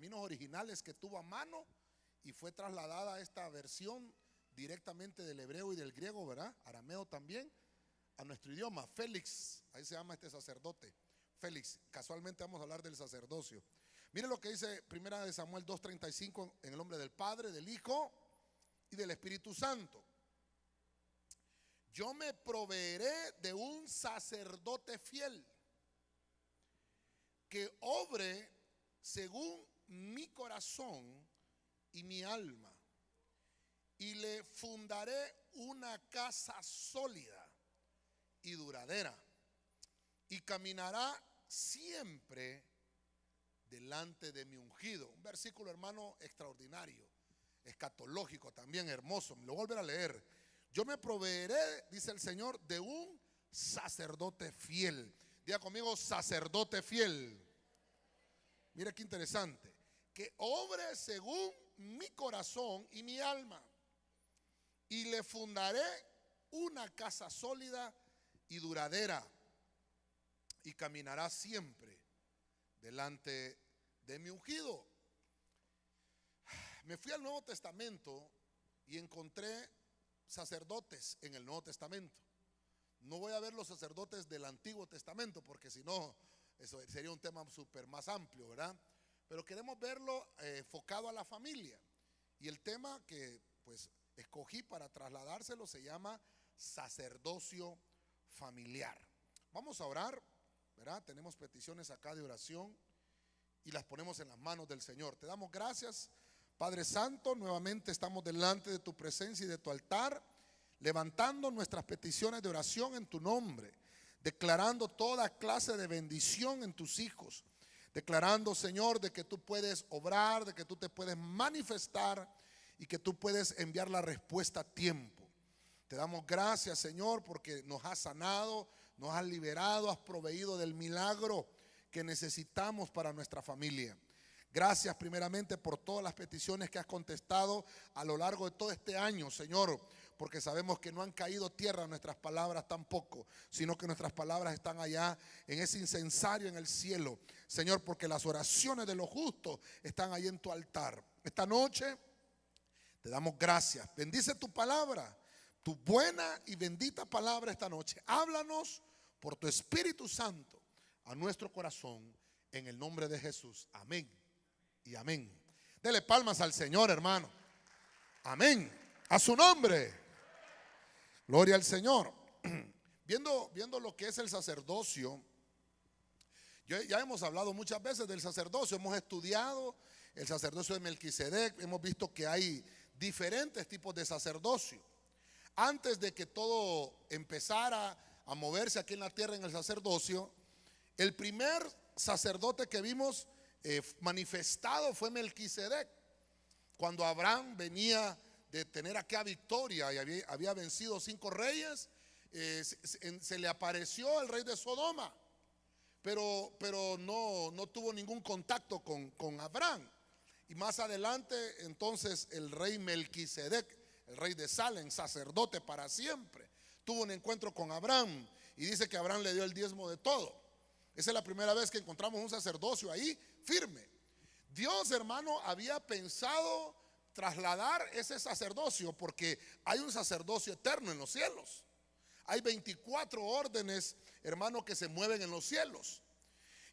pergaminos originales que tuvo a mano y fue trasladada a esta versión directamente del hebreo y del griego, ¿verdad? Arameo también, a nuestro idioma. Félix, ahí se llama este sacerdote, Félix. Casualmente vamos a hablar del sacerdocio. Mire lo que dice Primera de Samuel 2:35, en el nombre del Padre, del Hijo y del Espíritu Santo. Yo me proveeré de un sacerdote fiel que obre según mi corazón y mi alma, y le fundaré una casa sólida y duradera, y caminará siempre delante de mi ungido. Un versículo, hermano, extraordinario, escatológico también, hermoso. Me lo voy a volver a leer. Yo me proveeré, dice el Señor, de un sacerdote fiel. Diga conmigo, sacerdote fiel. Mira qué interesante. Que obre según mi corazón y mi alma, y le fundaré una casa sólida y duradera, y caminará siempre delante de mi ungido. Me fui al Nuevo Testamento y encontré sacerdotes en el Nuevo Testamento. No voy a ver los sacerdotes del Antiguo Testamento, porque si no, eso sería un tema súper más amplio, ¿verdad? Pero queremos verlo enfocado a la familia. Y el tema que pues escogí para trasladárselo se llama sacerdocio familiar. Vamos a orar, ¿verdad? Tenemos peticiones acá de oración y las ponemos en las manos del Señor. Te damos gracias, Padre Santo. Nuevamente estamos delante de tu presencia y de tu altar, levantando nuestras peticiones de oración en tu nombre, declarando toda clase de bendición en tus hijos, declarando, Señor, de que tú puedes obrar, de que tú te puedes manifestar y que tú puedes enviar la respuesta a tiempo. Te damos gracias, Señor, porque nos has sanado, nos has liberado, has proveído del milagro que necesitamos para nuestra familia. Gracias primeramente por todas las peticiones que has contestado a lo largo de todo este año, Señor, porque sabemos que no han caído tierra nuestras palabras tampoco, sino que nuestras palabras están allá en ese incensario en el cielo, Señor, porque las oraciones de los justos están ahí en tu altar. Esta noche te damos gracias. Bendice tu palabra, tu buena y bendita palabra esta noche. Háblanos por tu Espíritu Santo a nuestro corazón, en el nombre de Jesús. Amén y amén. Dele palmas al Señor, hermano. Amén. A su nombre. Gloria al Señor. Viendo lo que es el sacerdocio, ya hemos hablado muchas veces del sacerdocio. Hemos estudiado el sacerdocio de Melquisedec. Hemos visto que hay diferentes tipos de sacerdocio. Antes de que todo empezara a moverse aquí en la tierra en el sacerdocio, el primer sacerdote que vimos manifestado fue Melquisedec. Cuando Abraham venía de tener aquella victoria y había vencido 5 reyes, se le apareció el rey de Sodoma, pero no tuvo ningún contacto con Abraham. Y más adelante entonces el rey Melquisedec, el rey de Salem, sacerdote para siempre, tuvo un encuentro con Abraham y dice que Abraham le dio el diezmo de todo. Esa es la primera vez que encontramos un sacerdocio ahí firme. Dios, hermano, había pensado trasladar ese sacerdocio, porque hay un sacerdocio eterno en los cielos. Hay 24 órdenes, hermano, que se mueven en los cielos.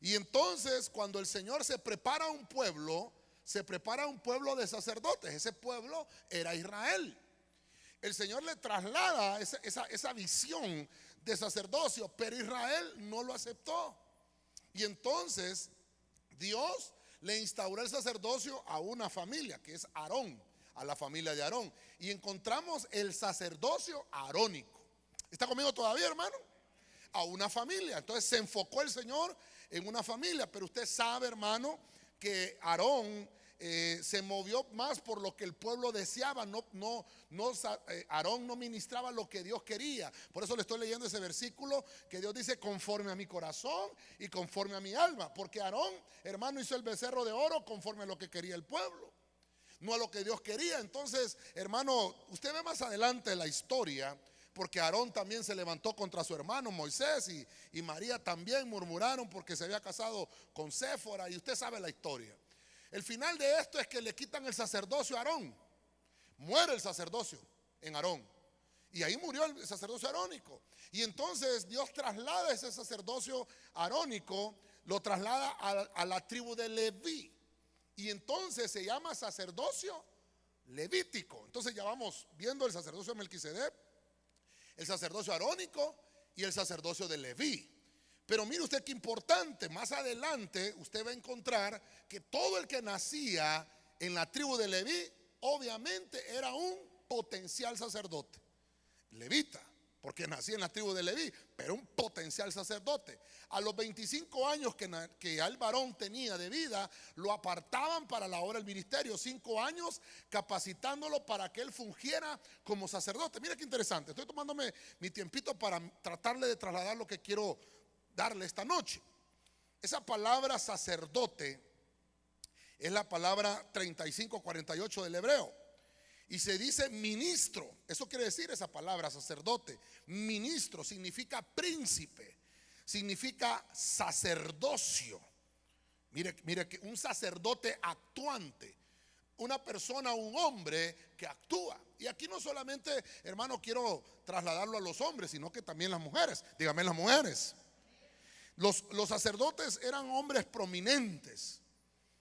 Y entonces cuando el Señor se prepara un pueblo, se prepara un pueblo de sacerdotes. Ese pueblo era Israel. El Señor le traslada esa visión de sacerdocio, pero Israel no lo aceptó. Y entonces Dios le instauró el sacerdocio a una familia, que es Aarón, a la familia de Aarón. Y encontramos el sacerdocio arónico. ¿Está conmigo todavía, hermano? A una familia. Entonces se enfocó el Señor en una familia. Pero usted sabe, hermano, que Aarón se movió más por lo que el pueblo deseaba. Aarón no ministraba lo que Dios quería. Por eso le estoy leyendo ese versículo que Dios dice: conforme a mi corazón y conforme a mi alma. Porque Aarón, hermano, hizo el becerro de oro conforme a lo que quería el pueblo, no a lo que Dios quería. Entonces, hermano, usted ve más adelante la historia, porque Aarón también se levantó contra su hermano Moisés, y María también murmuraron porque se había casado con Séfora, y usted sabe la historia. El final de esto es que le quitan el sacerdocio a Aarón. Muere el sacerdocio en Aarón. Y ahí murió el sacerdocio arónico. Y entonces Dios traslada ese sacerdocio arónico, lo traslada a la tribu de Leví. Y entonces se llama sacerdocio levítico. Entonces ya vamos viendo el sacerdocio de Melquisedec, el sacerdocio arónico y el sacerdocio de Leví. Pero mire usted qué importante, más adelante usted va a encontrar que todo el que nacía en la tribu de Leví obviamente era un potencial sacerdote, levita, porque nacía en la tribu de Leví, pero un potencial sacerdote. A los 25 años que el varón tenía de vida, lo apartaban para la obra del ministerio, 5 años capacitándolo para que él fungiera como sacerdote. Mira qué interesante, estoy tomándome mi tiempito para tratarle de trasladar lo que quiero darle esta noche. Esa palabra sacerdote es la palabra 3548 del hebreo. Y se dice ministro. Eso quiere decir esa palabra, sacerdote. Ministro significa príncipe, significa sacerdocio. Mire que un sacerdote actuante, una persona, un hombre que actúa. Y aquí no solamente, hermano, quiero trasladarlo a los hombres, sino que también las mujeres. Dígame las mujeres. Los sacerdotes eran hombres prominentes.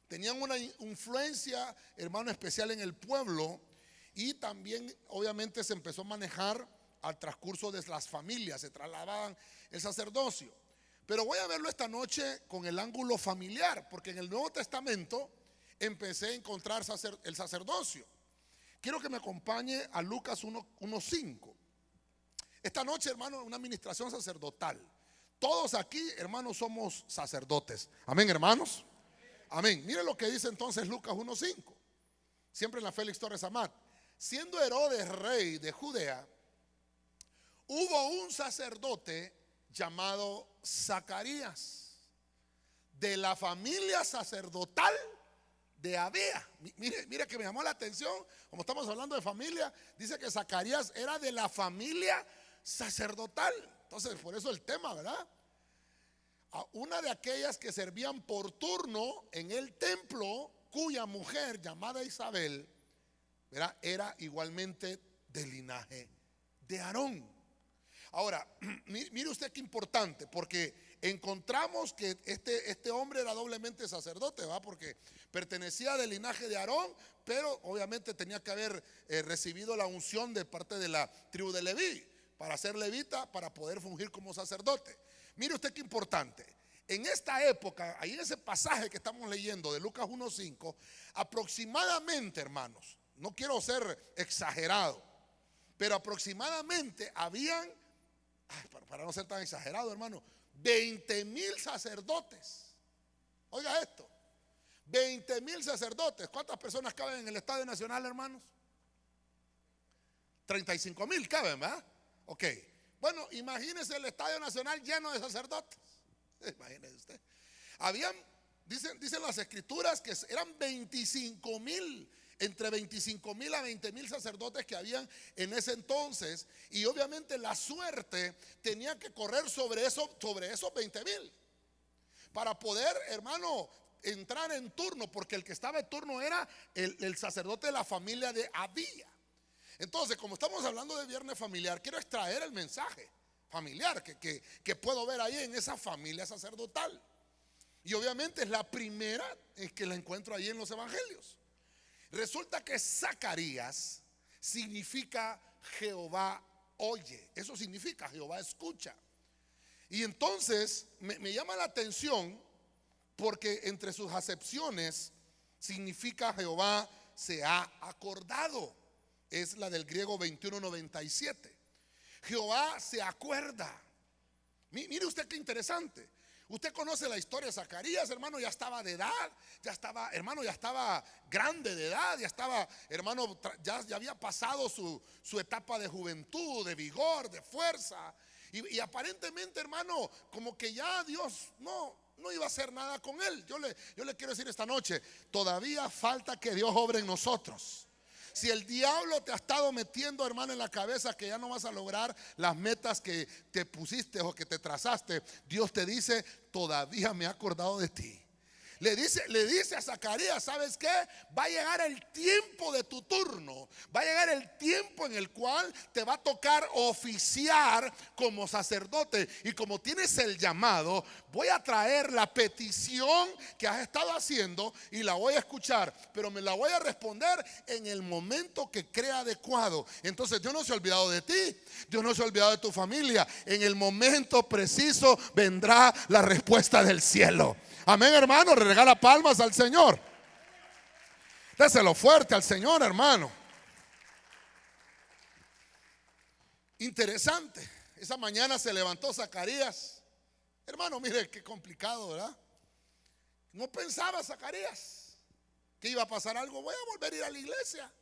Tenían una influencia, hermano, especial en el pueblo. Y también obviamente se empezó a manejar al transcurso de las familias, se trasladaban el sacerdocio. Pero voy a verlo esta noche con el ángulo familiar, porque en el Nuevo Testamento empecé a encontrar el sacerdocio. Quiero que me acompañe a Lucas 1:5. Esta noche, hermano, una administración sacerdotal. Todos aquí, hermanos, somos sacerdotes. Amén, hermanos. Amén. Mire lo que dice entonces Lucas 1:5. Siempre en la Félix Torres Amat. Siendo Herodes rey de Judea, hubo un sacerdote llamado Zacarías, de la familia sacerdotal de Abía. Mire que me llamó la atención, como estamos hablando de familia, dice que Zacarías era de la familia sacerdotal. Entonces, por eso el tema, ¿verdad? Una de aquellas que servían por turno en el templo, cuya mujer llamada Isabel, ¿verdad?, era igualmente del linaje de Aarón. Ahora, mire usted qué importante, porque encontramos que este hombre era doblemente sacerdote, ¿va? Porque pertenecía del linaje de Aarón, pero obviamente tenía que haber recibido la unción de parte de la tribu de Leví para ser levita, para poder fungir como sacerdote. Mire usted qué importante. En esta época, ahí en ese pasaje que estamos leyendo de Lucas 1:5, aproximadamente, hermanos, no quiero ser exagerado, pero aproximadamente habían, para no ser tan exagerado, hermano, 20,000 sacerdotes. Oiga esto, 20,000 sacerdotes. ¿Cuántas personas caben en el Estadio Nacional, hermanos? 35,000 caben, ¿verdad? Ok. Bueno, imagínese el Estadio Nacional lleno de sacerdotes. Imagínese usted. Dicen las escrituras que eran 25,000, entre 25,000 a 20,000 sacerdotes que habían en ese entonces. Y obviamente la suerte tenía que correr sobre esos 20,000 para poder, hermano, entrar en turno, porque el que estaba en turno era el sacerdote de la familia de Abía. Entonces, como estamos hablando de viernes familiar, quiero extraer el mensaje familiar que puedo ver ahí en esa familia sacerdotal. Y obviamente es la primera que la encuentro ahí en los evangelios. Resulta que Zacarías significa Jehová oye. Eso significa Jehová escucha. Y entonces me llama la atención porque entre sus acepciones significa Jehová se ha acordado. Es la del griego 21:97. Jehová se acuerda. Mire usted qué interesante. Usted conoce la historia de Zacarías, hermano, ya estaba de edad, ya estaba grande de edad, ya estaba, hermano, ya había pasado su etapa de juventud, de vigor, de fuerza. Y aparentemente, hermano, como que ya Dios no iba a hacer nada con él. Yo le quiero decir esta noche, todavía falta que Dios obre en nosotros. Si el diablo te ha estado metiendo, hermano, en la cabeza que ya no vas a lograr las metas que te pusiste o que te trazaste, Dios te dice, todavía me he acordado de ti. Le dice a Zacarías: ¿sabes qué? Va a llegar el tiempo de tu turno. Va a llegar el tiempo en el cual te va a tocar oficiar como sacerdote. Y como tienes el llamado, voy a traer la petición que has estado haciendo y la voy a escuchar, pero me la voy a responder en el momento que crea adecuado. Entonces Dios no se ha olvidado de ti, Dios no se ha olvidado de tu familia. En el momento preciso vendrá la respuesta del cielo. Amén, hermano. Regala palmas al Señor. Déselo fuerte al Señor, hermano. Interesante. Esa mañana se levantó Zacarías. Hermano, mire qué complicado, ¿verdad? No pensaba Zacarías que iba a pasar algo. Voy a volver a ir a la iglesia.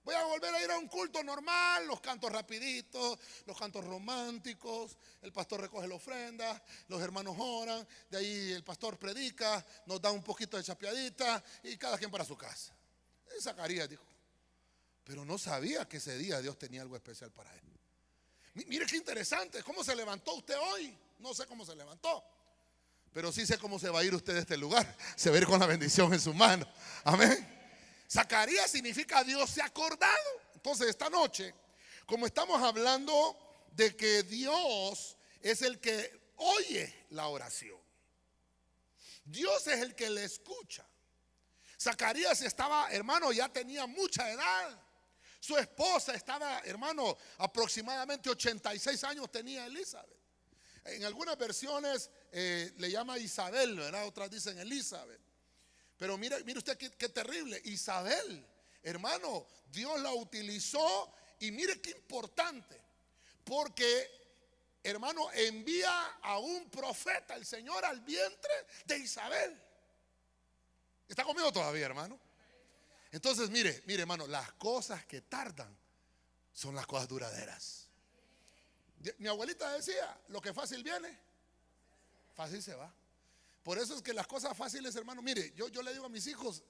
Voy a volver a ir a un culto normal, los cantos rapiditos, los cantos románticos, el pastor recoge la ofrenda, los hermanos oran, de ahí el pastor predica, nos da un poquito de chapeadita y cada quien para su casa. Zacarías dijo, pero no sabía que ese día Dios tenía algo especial para él. Mire qué interesante, ¿cómo se levantó usted hoy? No sé cómo se levantó, pero sí sé cómo se va a ir usted de este lugar. Se va a ir con la bendición en su mano. Amén. Zacarías significa Dios se ha acordado. Entonces esta noche, como estamos hablando de que Dios es el que oye la oración, Dios es el que le escucha. Zacarías estaba, hermano, ya tenía mucha edad. Su esposa estaba, hermano, aproximadamente 86 años tenía Elizabeth. En algunas versiones le llama Isabel, ¿verdad? Otras dicen Elizabeth. Pero mire usted qué terrible. Isabel, hermano, Dios la utilizó. Y mire qué importante, porque, hermano, envía a un profeta el Señor al vientre de Isabel. ¿Está conmigo todavía, hermano? Entonces mire, hermano, las cosas que tardan son las cosas duraderas. Mi abuelita decía, lo que fácil viene, fácil se va. Por eso es que las cosas fáciles, hermano, mire, yo le digo a mis hijos,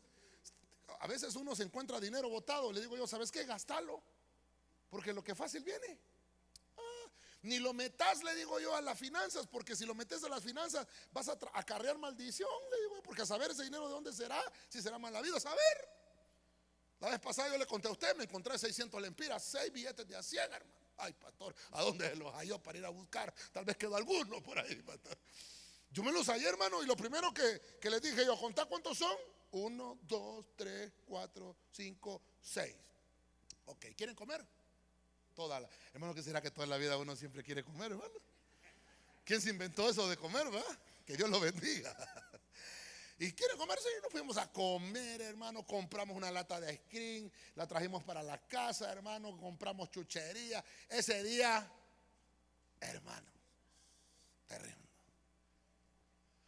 a veces uno se encuentra dinero botado, le digo yo, ¿sabes qué? Gastalo, porque lo que fácil viene. Ni lo metas, le digo yo, a las finanzas, porque si lo metes a las finanzas vas a acarrear maldición, le digo, porque a saber ese dinero de dónde será, si será mal habido, a saber. La vez pasada yo le conté a usted, me encontré 600 lempiras, 6 billetes de a 100, hermano. Ay, pastor, ¿a dónde los halló para ir a buscar? Tal vez quedó alguno por ahí, pastor. Yo me los hallé, hermano, y lo primero que les dije yo, ¿contá cuántos son? 1, 2, 3, 4, 5, 6. Ok, ¿quieren comer? Hermano, ¿qué será que toda la vida uno siempre quiere comer, hermano? ¿Quién se inventó eso de comer, verdad? Que Dios lo bendiga. ¿Y quiere comer? Sí, nos fuimos a comer, hermano. Compramos una lata de ice cream, la trajimos para la casa, hermano. Compramos chuchería. Ese día, hermano, terrible.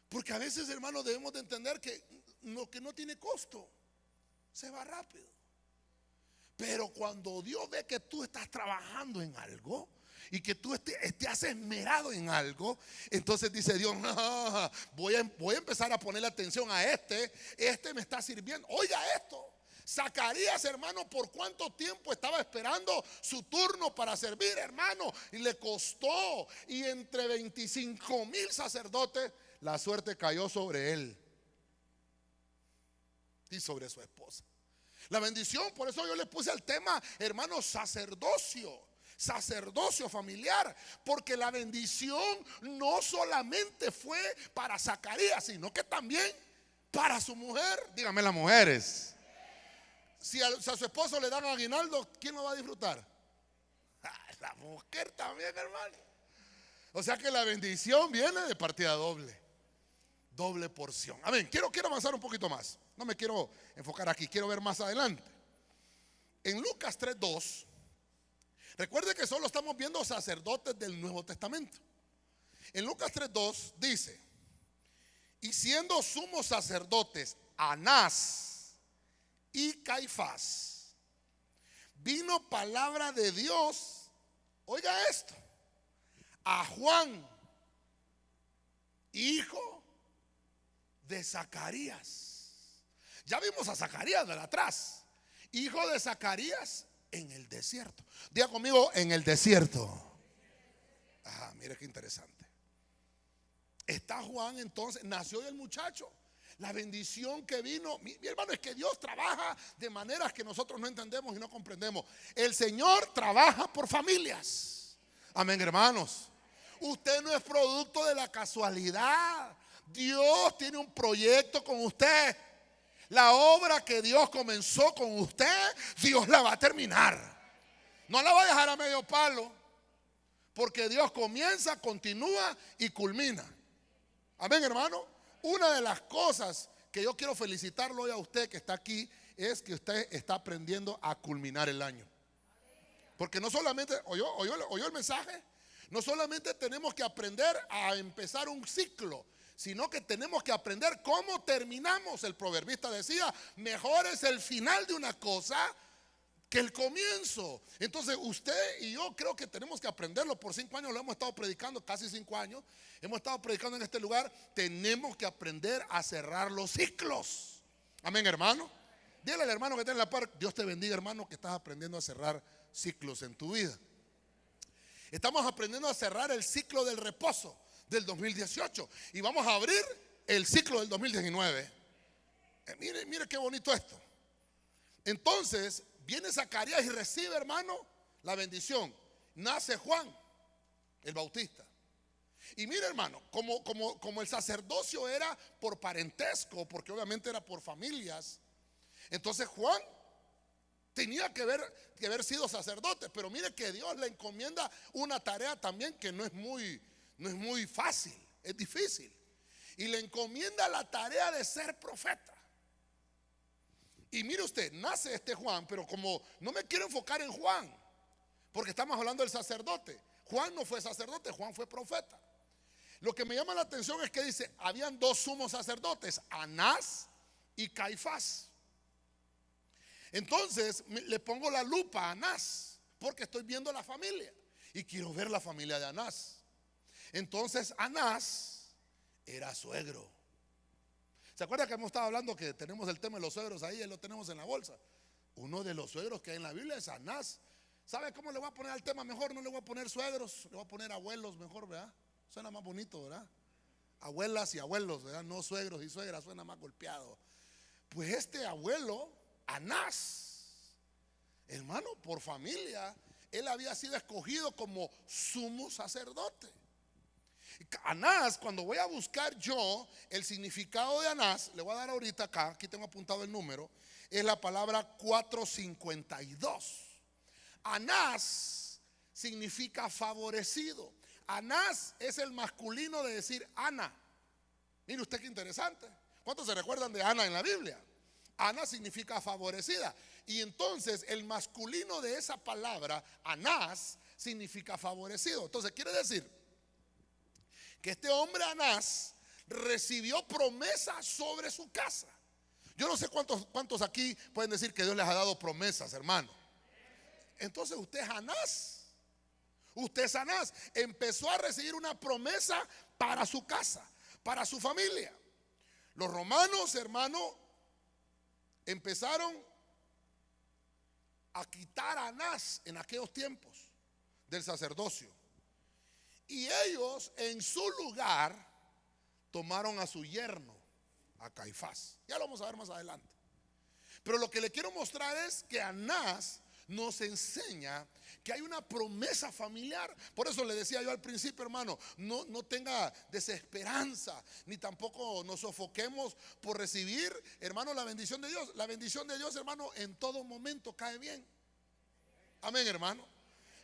Porque a veces, hermano, debemos de entender que lo que no tiene costo se va rápido. Pero cuando Dios ve que tú estás trabajando en algo y que tú estés esmerado en algo, entonces dice Dios, no, voy a empezar a ponerle atención a este me está sirviendo. Oiga esto, Zacarías, hermano, ¿por cuánto tiempo estaba esperando su turno para servir, hermano? Y le costó, y entre 25,000 sacerdotes, la suerte cayó sobre él y sobre su esposa. La bendición, por eso yo le puse al tema, hermano, sacerdocio familiar, porque la bendición no solamente fue para Zacarías, sino que también para su mujer. Dígame las mujeres. Si a su esposo le dan aguinaldo, ¿quién lo va a disfrutar? La mujer también, hermano. O sea que la bendición viene de partida doble. Doble porción. Amén. Quiero avanzar un poquito más. No me quiero enfocar aquí, quiero ver más adelante. En Lucas 3:2, recuerde que solo estamos viendo sacerdotes del Nuevo Testamento. En Lucas 3:2 dice, y siendo sumos sacerdotes Anás y Caifás, vino palabra de Dios, oiga esto, a Juan, hijo de Zacarías. Ya vimos a Zacarías de atrás, hijo de Zacarías en el desierto. Diga conmigo, en el desierto. Mire qué interesante. Está Juan, entonces nació el muchacho. La bendición que vino, mi hermano, es que Dios trabaja de maneras que nosotros no entendemos y no comprendemos. El Señor trabaja por familias. Amén, hermanos. Usted no es producto de la casualidad. Dios tiene un proyecto con usted. La obra que Dios comenzó con usted, Dios la va a terminar. No la va a dejar a medio palo, porque Dios comienza, continúa y culmina. Amén, hermano. Una de las cosas que yo quiero felicitarlo hoy a usted que está aquí es que usted está aprendiendo a culminar el año. Porque no solamente, ¿oyó el mensaje? No solamente tenemos que aprender a empezar un ciclo, sino que tenemos que aprender cómo terminamos. El proverbista decía, mejor es el final de una cosa que el comienzo. Entonces usted y yo creo que tenemos que aprenderlo. Por 5 años lo hemos estado predicando, casi 5 años hemos estado predicando en este lugar. Tenemos que aprender a cerrar los ciclos. Amén, hermano. Dile al hermano que está en la par, Dios te bendiga, hermano, que estás aprendiendo a cerrar ciclos en tu vida. Estamos aprendiendo a cerrar el ciclo del reposo del 2018 y vamos a abrir el ciclo del 2019. Mire qué bonito esto. Entonces viene Zacarías y recibe, hermano, la bendición. Nace Juan el Bautista. Y mire, hermano, como el sacerdocio era por parentesco, porque obviamente era por familias, entonces Juan tenía que haber sido sacerdote. Pero mire que Dios le encomienda una tarea también que no es muy fácil, es difícil. Y le encomienda la tarea de ser profeta. Y mire usted, nace este Juan, pero como no me quiero enfocar en Juan, porque estamos hablando del sacerdote. Juan no fue sacerdote, Juan fue profeta. Lo que me llama la atención es que dice, habían 2 sumos sacerdotes, Anás y Caifás. Entonces le pongo la lupa a Anás, porque estoy viendo la familia y quiero ver la familia de Anás. Entonces Anás era suegro. ¿Se acuerda que hemos estado hablando que tenemos el tema de los suegros ahí? Lo tenemos en la bolsa. Uno de los suegros que hay en la Biblia es Anás. ¿Sabe cómo le voy a poner al tema mejor? No le voy a poner suegros, le voy a poner abuelos mejor, ¿verdad? Suena más bonito, ¿verdad? Abuelas y abuelos, ¿verdad? No suegros y suegras, suena más golpeado. Pues este abuelo, Anás, hermano, por familia, él había sido escogido como sumo sacerdote. Anás, cuando voy a buscar yo el significado de Anás, le voy a dar ahorita acá, aquí tengo apuntado el número, es la palabra 452. Anás significa favorecido. Anás es el masculino de decir Ana. Mire usted qué interesante. ¿Cuántos se recuerdan de Ana en la Biblia? Ana significa favorecida. Y entonces el masculino de esa palabra, Anás, significa favorecido. Entonces quiere decir que este hombre Anás recibió promesas sobre su casa. Yo no sé cuántos aquí pueden decir que Dios les ha dado promesas, hermano. Entonces usted es Anás. Usted es Anás. Empezó a recibir una promesa para su casa, para su familia. Los romanos, hermano, empezaron a quitar a Anás en aquellos tiempos del sacerdocio. Y ellos en su lugar tomaron a su yerno, a Caifás. Ya lo vamos a ver más adelante. Pero lo que le quiero mostrar es que Anás nos enseña que hay una promesa familiar. Por eso le decía yo al principio, hermano, no tenga desesperanza, ni tampoco nos sofoquemos por recibir, hermano, la bendición de Dios. La bendición de Dios, hermano, en todo momento cae bien. Amén, hermano.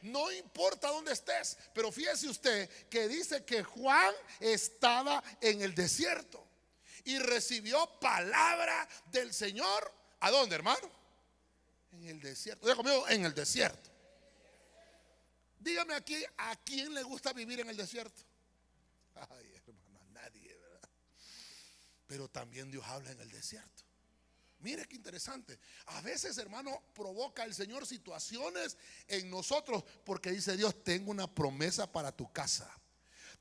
No importa dónde estés, pero fíjese usted que dice que Juan estaba en el desierto y recibió palabra del Señor. ¿A dónde, hermano? En el desierto. Diga conmigo, en el desierto. Dígame aquí, ¿a quién le gusta vivir en el desierto? Ay, hermano, a nadie, ¿verdad? Pero también Dios habla en el desierto. Mire qué interesante. A veces, hermano, provoca el Señor situaciones en nosotros porque dice Dios, tengo una promesa para tu casa.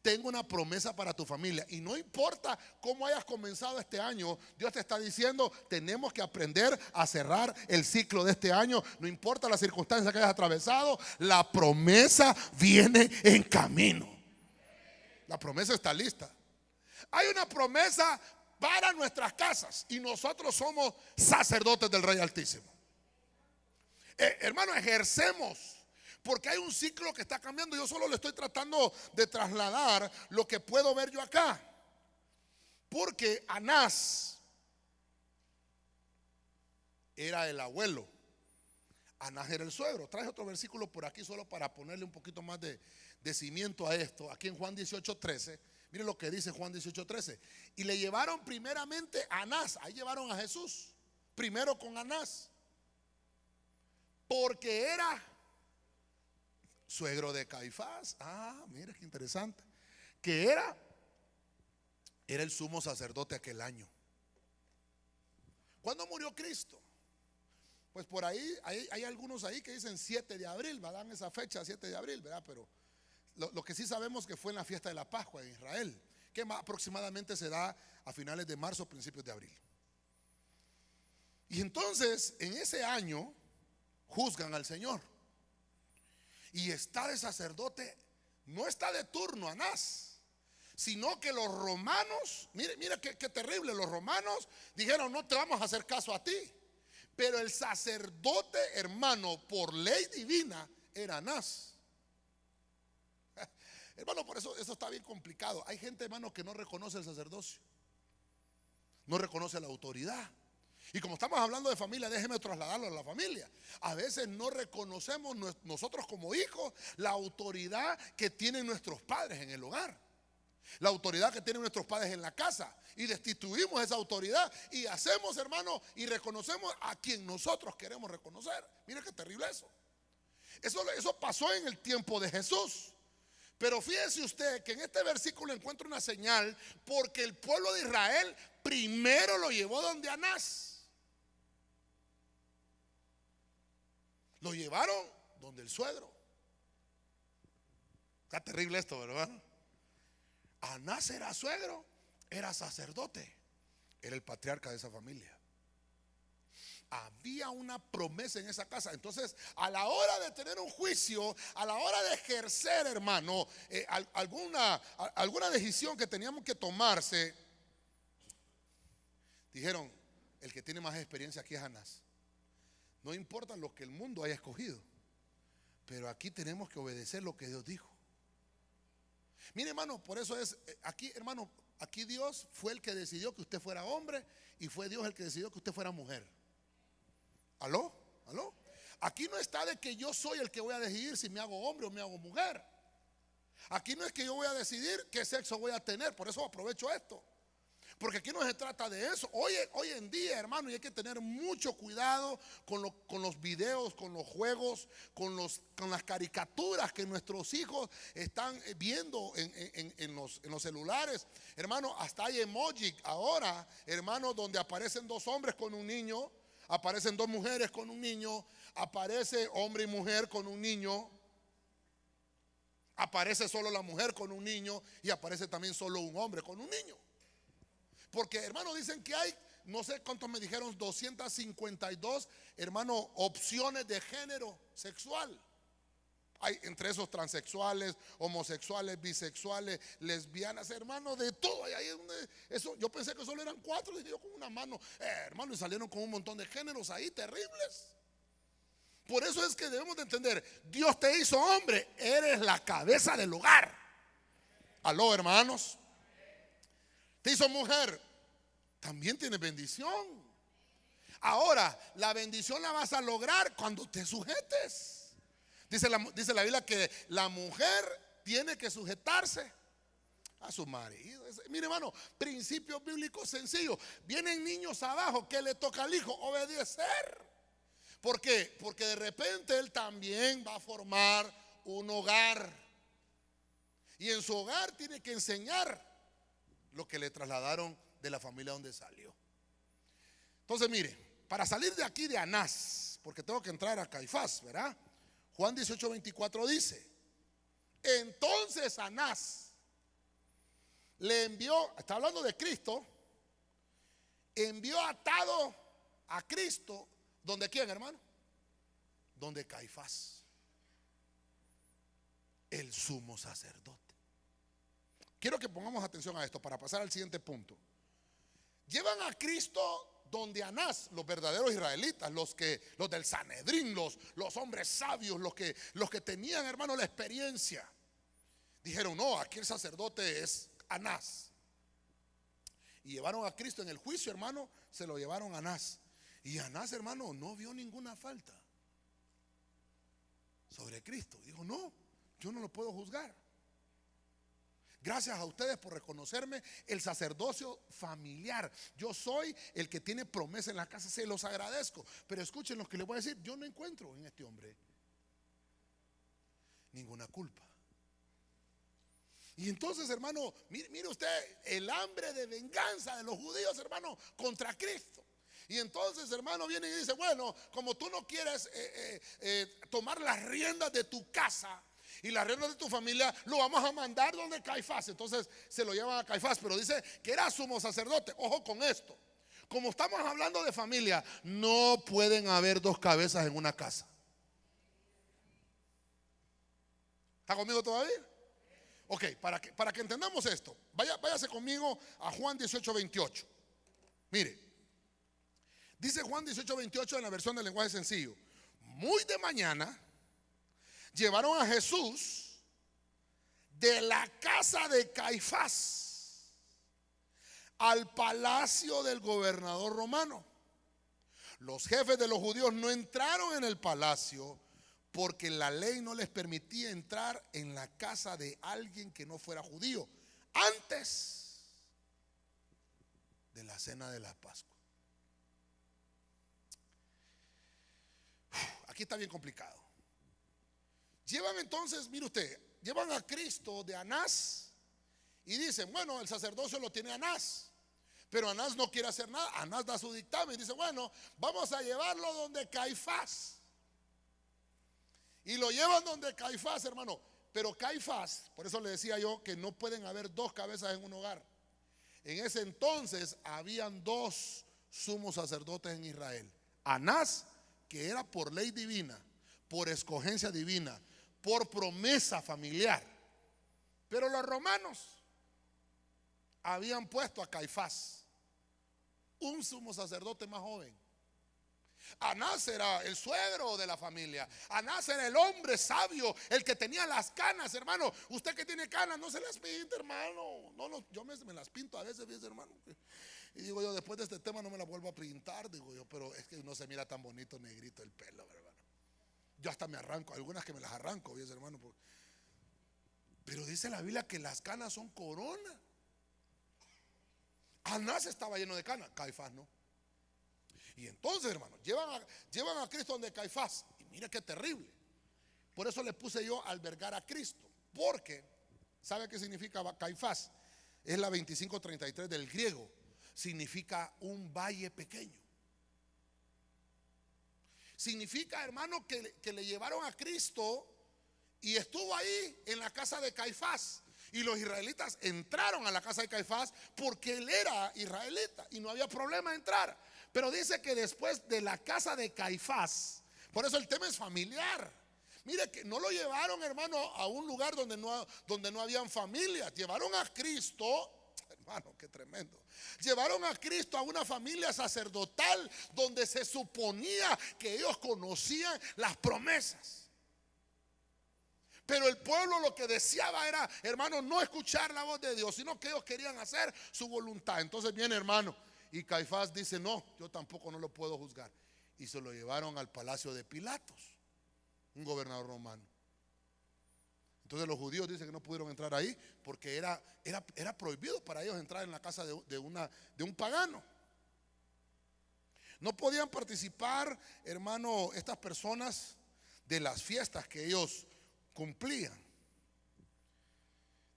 Tengo una promesa para tu familia. Y no importa cómo hayas comenzado este año, Dios te está diciendo, tenemos que aprender a cerrar el ciclo de este año. No importa las circunstancias que hayas atravesado, la promesa viene en camino. La promesa está lista. Hay una promesa para nuestras casas y nosotros somos sacerdotes del Rey Altísimo. Hermano, ejercemos, porque hay un ciclo que está cambiando. Yo solo le estoy tratando de trasladar lo que puedo ver yo acá. Porque Anás era el abuelo, Anás era el suegro. Traje otro versículo por aquí solo para ponerle un poquito más de cimiento a esto. Aquí en Juan 18:13, miren lo que dice Juan 18:13. Y le llevaron primeramente a Anás, ahí llevaron a Jesús, primero con Anás, porque era suegro de Caifás. Mira qué interesante. Que era el sumo sacerdote aquel año. ¿Cuándo murió Cristo? Pues por ahí hay algunos ahí que dicen 7 de abril, dan esa fecha 7 de abril, ¿verdad? Pero lo que sí sabemos que fue en la fiesta de la Pascua en Israel, que aproximadamente se da a finales de marzo, principios de abril. Y entonces en ese año juzgan al Señor. Y está de sacerdote, no está de turno Anás, sino que los romanos, mira qué terrible, los romanos dijeron: no te vamos a hacer caso a ti. Pero el sacerdote, hermano, por ley divina, era Anás. Hermano, por eso está bien complicado. Hay gente, hermano, que no reconoce el sacerdocio, no reconoce la autoridad. Y como estamos hablando de familia, déjeme trasladarlo a la familia. A veces no reconocemos nosotros como hijos la autoridad que tienen nuestros padres en el hogar, la autoridad que tienen nuestros padres en la casa, y destituimos esa autoridad y hacemos, hermano, y reconocemos a quien nosotros queremos reconocer. Mire qué terrible eso. Eso pasó en el tiempo de Jesús. Pero fíjese usted que en este versículo encuentra una señal, porque el pueblo de Israel primero lo llevó donde Anás. Lo llevaron donde el suegro. Está terrible esto, ¿verdad? Anás era suegro, era sacerdote, era el patriarca de esa familia. Había una promesa en esa casa. Entonces, a la hora de tener un juicio, a la hora de ejercer, hermano, alguna decisión que teníamos que tomarse, dijeron: el que tiene más experiencia aquí es Anás. No importa lo que el mundo haya escogido, pero aquí tenemos que obedecer lo que Dios dijo. Mire, hermano, por eso es aquí, hermano, aquí Dios fue el que decidió que usted fuera hombre, y fue Dios el que decidió que usted fuera mujer. ¿Aló? Aquí no está de que yo soy el que voy a decidir si me hago hombre o me hago mujer. Aquí no es que yo voy a decidir qué sexo voy a tener. Por eso aprovecho esto, porque aquí no se trata de eso. Hoy en día, hermano, y hay que tener mucho cuidado con los videos, con los juegos, con las caricaturas que nuestros hijos están viendo en los celulares. Hermano, hasta hay emoji ahora, hermano, donde aparecen 2 hombres con un niño, aparecen 2 mujeres con un niño, aparece hombre y mujer con un niño, aparece solo la mujer con un niño, y aparece también solo un hombre con un niño. Porque, hermano, dicen que hay, no sé cuántos me dijeron, 252, hermano, opciones de género sexual. Hay entre esos transexuales, homosexuales, bisexuales, lesbianas, hermano, de todo. Eso, yo pensé que solo eran 4, dije yo con una mano, hermano, y salieron con un montón de géneros ahí terribles. Por eso es que debemos de entender: Dios te hizo hombre, eres la cabeza del hogar. Aló, hermanos. Te hizo mujer, también tienes bendición. Ahora, la bendición la vas a lograr cuando te sujetes. Dice la Biblia que la mujer tiene que sujetarse a su marido. Mire, hermano, principios bíblicos sencillos. Vienen niños abajo, ¿qué le toca al hijo? Obedecer. ¿Por qué? Porque de repente él también va a formar un hogar, y en su hogar tiene que enseñar lo que le trasladaron de la familia donde salió. Entonces, mire, para salir de aquí de Anás, porque tengo que entrar a Caifás, ¿verdad? Juan 18:24 dice: entonces Anás le envió, está hablando de Cristo, envió atado a Cristo, ¿donde quién, hermano? Donde Caifás, el sumo sacerdote. Quiero que pongamos atención a esto para pasar al siguiente punto. llevan a Cristo donde Anás, los verdaderos israelitas, los del Sanedrín, los hombres sabios, los que tenían, hermano, la experiencia. Dijeron, no, aquí el sacerdote es Anás. Y llevaron a Cristo en el juicio, hermano, se lo llevaron a Anás. Y Anás, hermano, no vio ninguna falta sobre Cristo. Dijo, no, yo no lo puedo juzgar. Gracias a ustedes por reconocerme el sacerdocio familiar. Yo soy el que tiene promesa en la casa, se los agradezco. Pero escuchen lo que les voy a decir, yo no encuentro en este hombre ninguna culpa. Y entonces, hermano, mire usted el hambre de venganza de los judíos, hermano, contra Cristo. Y entonces, hermano, viene y dice, bueno, como tú no quieres tomar las riendas de tu casa y las riendas de tu familia, lo vamos a mandar donde Caifás. Entonces se lo llevan a Caifás, pero dice que era sumo sacerdote. Ojo con esto, como estamos hablando de familia, no pueden haber dos cabezas en una casa. ¿Está conmigo todavía? Ok, para que entendamos esto, váyase conmigo a Juan 18:28. Mire, dice Juan 18:28 en la versión del lenguaje sencillo. Muy de mañana llevaron a Jesús de la casa de Caifás al palacio del gobernador romano. Los jefes de los judíos no entraron en el palacio porque la ley no les permitía entrar en la casa de alguien que no fuera judío antes de la cena de la Pascua. Aquí está bien complicado. Llevan entonces, mire usted, llevan a Cristo de Anás y dicen, bueno, el sacerdocio lo tiene Anás, pero Anás no quiere hacer nada. Anás da su dictamen y dice, bueno, vamos a llevarlo donde Caifás. Y lo llevan donde Caifás, hermano. Pero Caifás, por eso le decía yo que no pueden haber dos cabezas en un hogar. En ese entonces habían dos sumos sacerdotes en Israel. Anás, que era por ley divina, por escogencia divina, por promesa familiar. Pero los romanos habían puesto a Caifás, un sumo sacerdote más joven. Anás era el suegro de la familia. Anás era el hombre sabio, el que tenía las canas, hermano. Usted que tiene canas, no se las pinte, hermano. No, yo me las pinto a veces, hermano. Y digo yo, después de este tema no me las vuelvo a pintar, digo yo, pero es que no se mira tan bonito negrito el pelo, hermano. Yo hasta me arranco, algunas que me las arranco, ¿ves, hermano? Pero dice la Biblia que las canas son corona. Anás estaba lleno de canas, Caifás no. Y entonces, hermano, llevan a Cristo donde Caifás. Y mire qué terrible. Por eso le puse yo albergar a Cristo. Porque, ¿sabe qué significa Caifás? Es la 2533 del griego. Significa un valle pequeño. Significa, hermano, que le llevaron a Cristo y estuvo ahí en la casa de Caifás. Y los israelitas entraron a la casa de Caifás porque él era israelita y no había problema de entrar. Pero dice que después de la casa de Caifás, por eso el tema es familiar. Mire que no lo llevaron, hermano, a un lugar donde no habían familias. Llevaron a Cristo, hermano, qué tremendo. Llevaron a Cristo a una familia sacerdotal donde se suponía que ellos conocían las promesas. Pero el pueblo lo que deseaba era, hermano, no escuchar la voz de Dios, sino que ellos querían hacer su voluntad. Entonces viene, hermano, y Caifás dice, no, yo tampoco no lo puedo juzgar. Y se lo llevaron al palacio de Pilatos, un gobernador romano. Entonces los judíos dicen que no pudieron entrar ahí porque era prohibido para ellos entrar en la casa de un pagano. No podían participar, hermano, estas personas de las fiestas que ellos cumplían.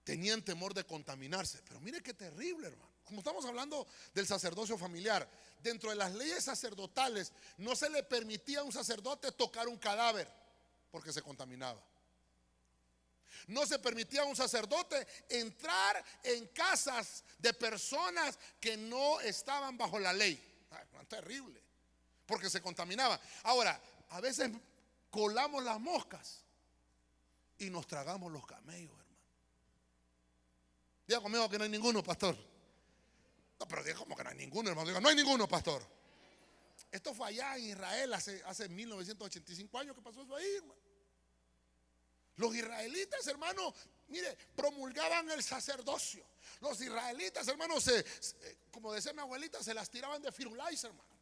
Tenían temor de contaminarse. Pero mire qué terrible, hermano. Como estamos hablando del sacerdocio familiar, dentro de las leyes sacerdotales no se le permitía a un sacerdote tocar un cadáver porque se contaminaba. No se permitía a un sacerdote entrar en casas de personas que no estaban bajo la ley. Terrible, porque se contaminaba. Ahora, a veces colamos las moscas y nos tragamos los camellos, hermano. Diga conmigo que no hay ninguno, pastor. No, pero diga como que no hay ninguno, hermano. Diga, no hay ninguno, pastor. Esto fue allá en Israel hace 1985 años que pasó eso ahí, hermano. Los israelitas, hermano, mire, promulgaban el sacerdocio. Los israelitas, hermano, como decía mi abuelita, se las tiraban de firulais, hermano.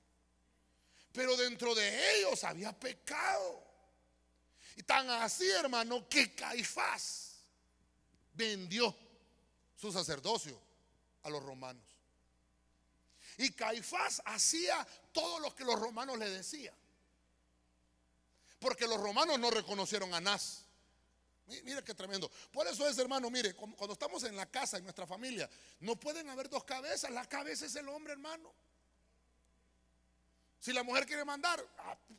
Pero dentro de ellos había pecado. Y tan así, hermano, que Caifás vendió su sacerdocio a los romanos. Y Caifás hacía todo lo que los romanos le decían, porque los romanos no reconocieron a Anás. Mire qué tremendo. Por eso es, hermano, mire, cuando estamos en la casa, en nuestra familia, no pueden haber dos cabezas. La cabeza es el hombre, hermano. Si la mujer quiere mandar,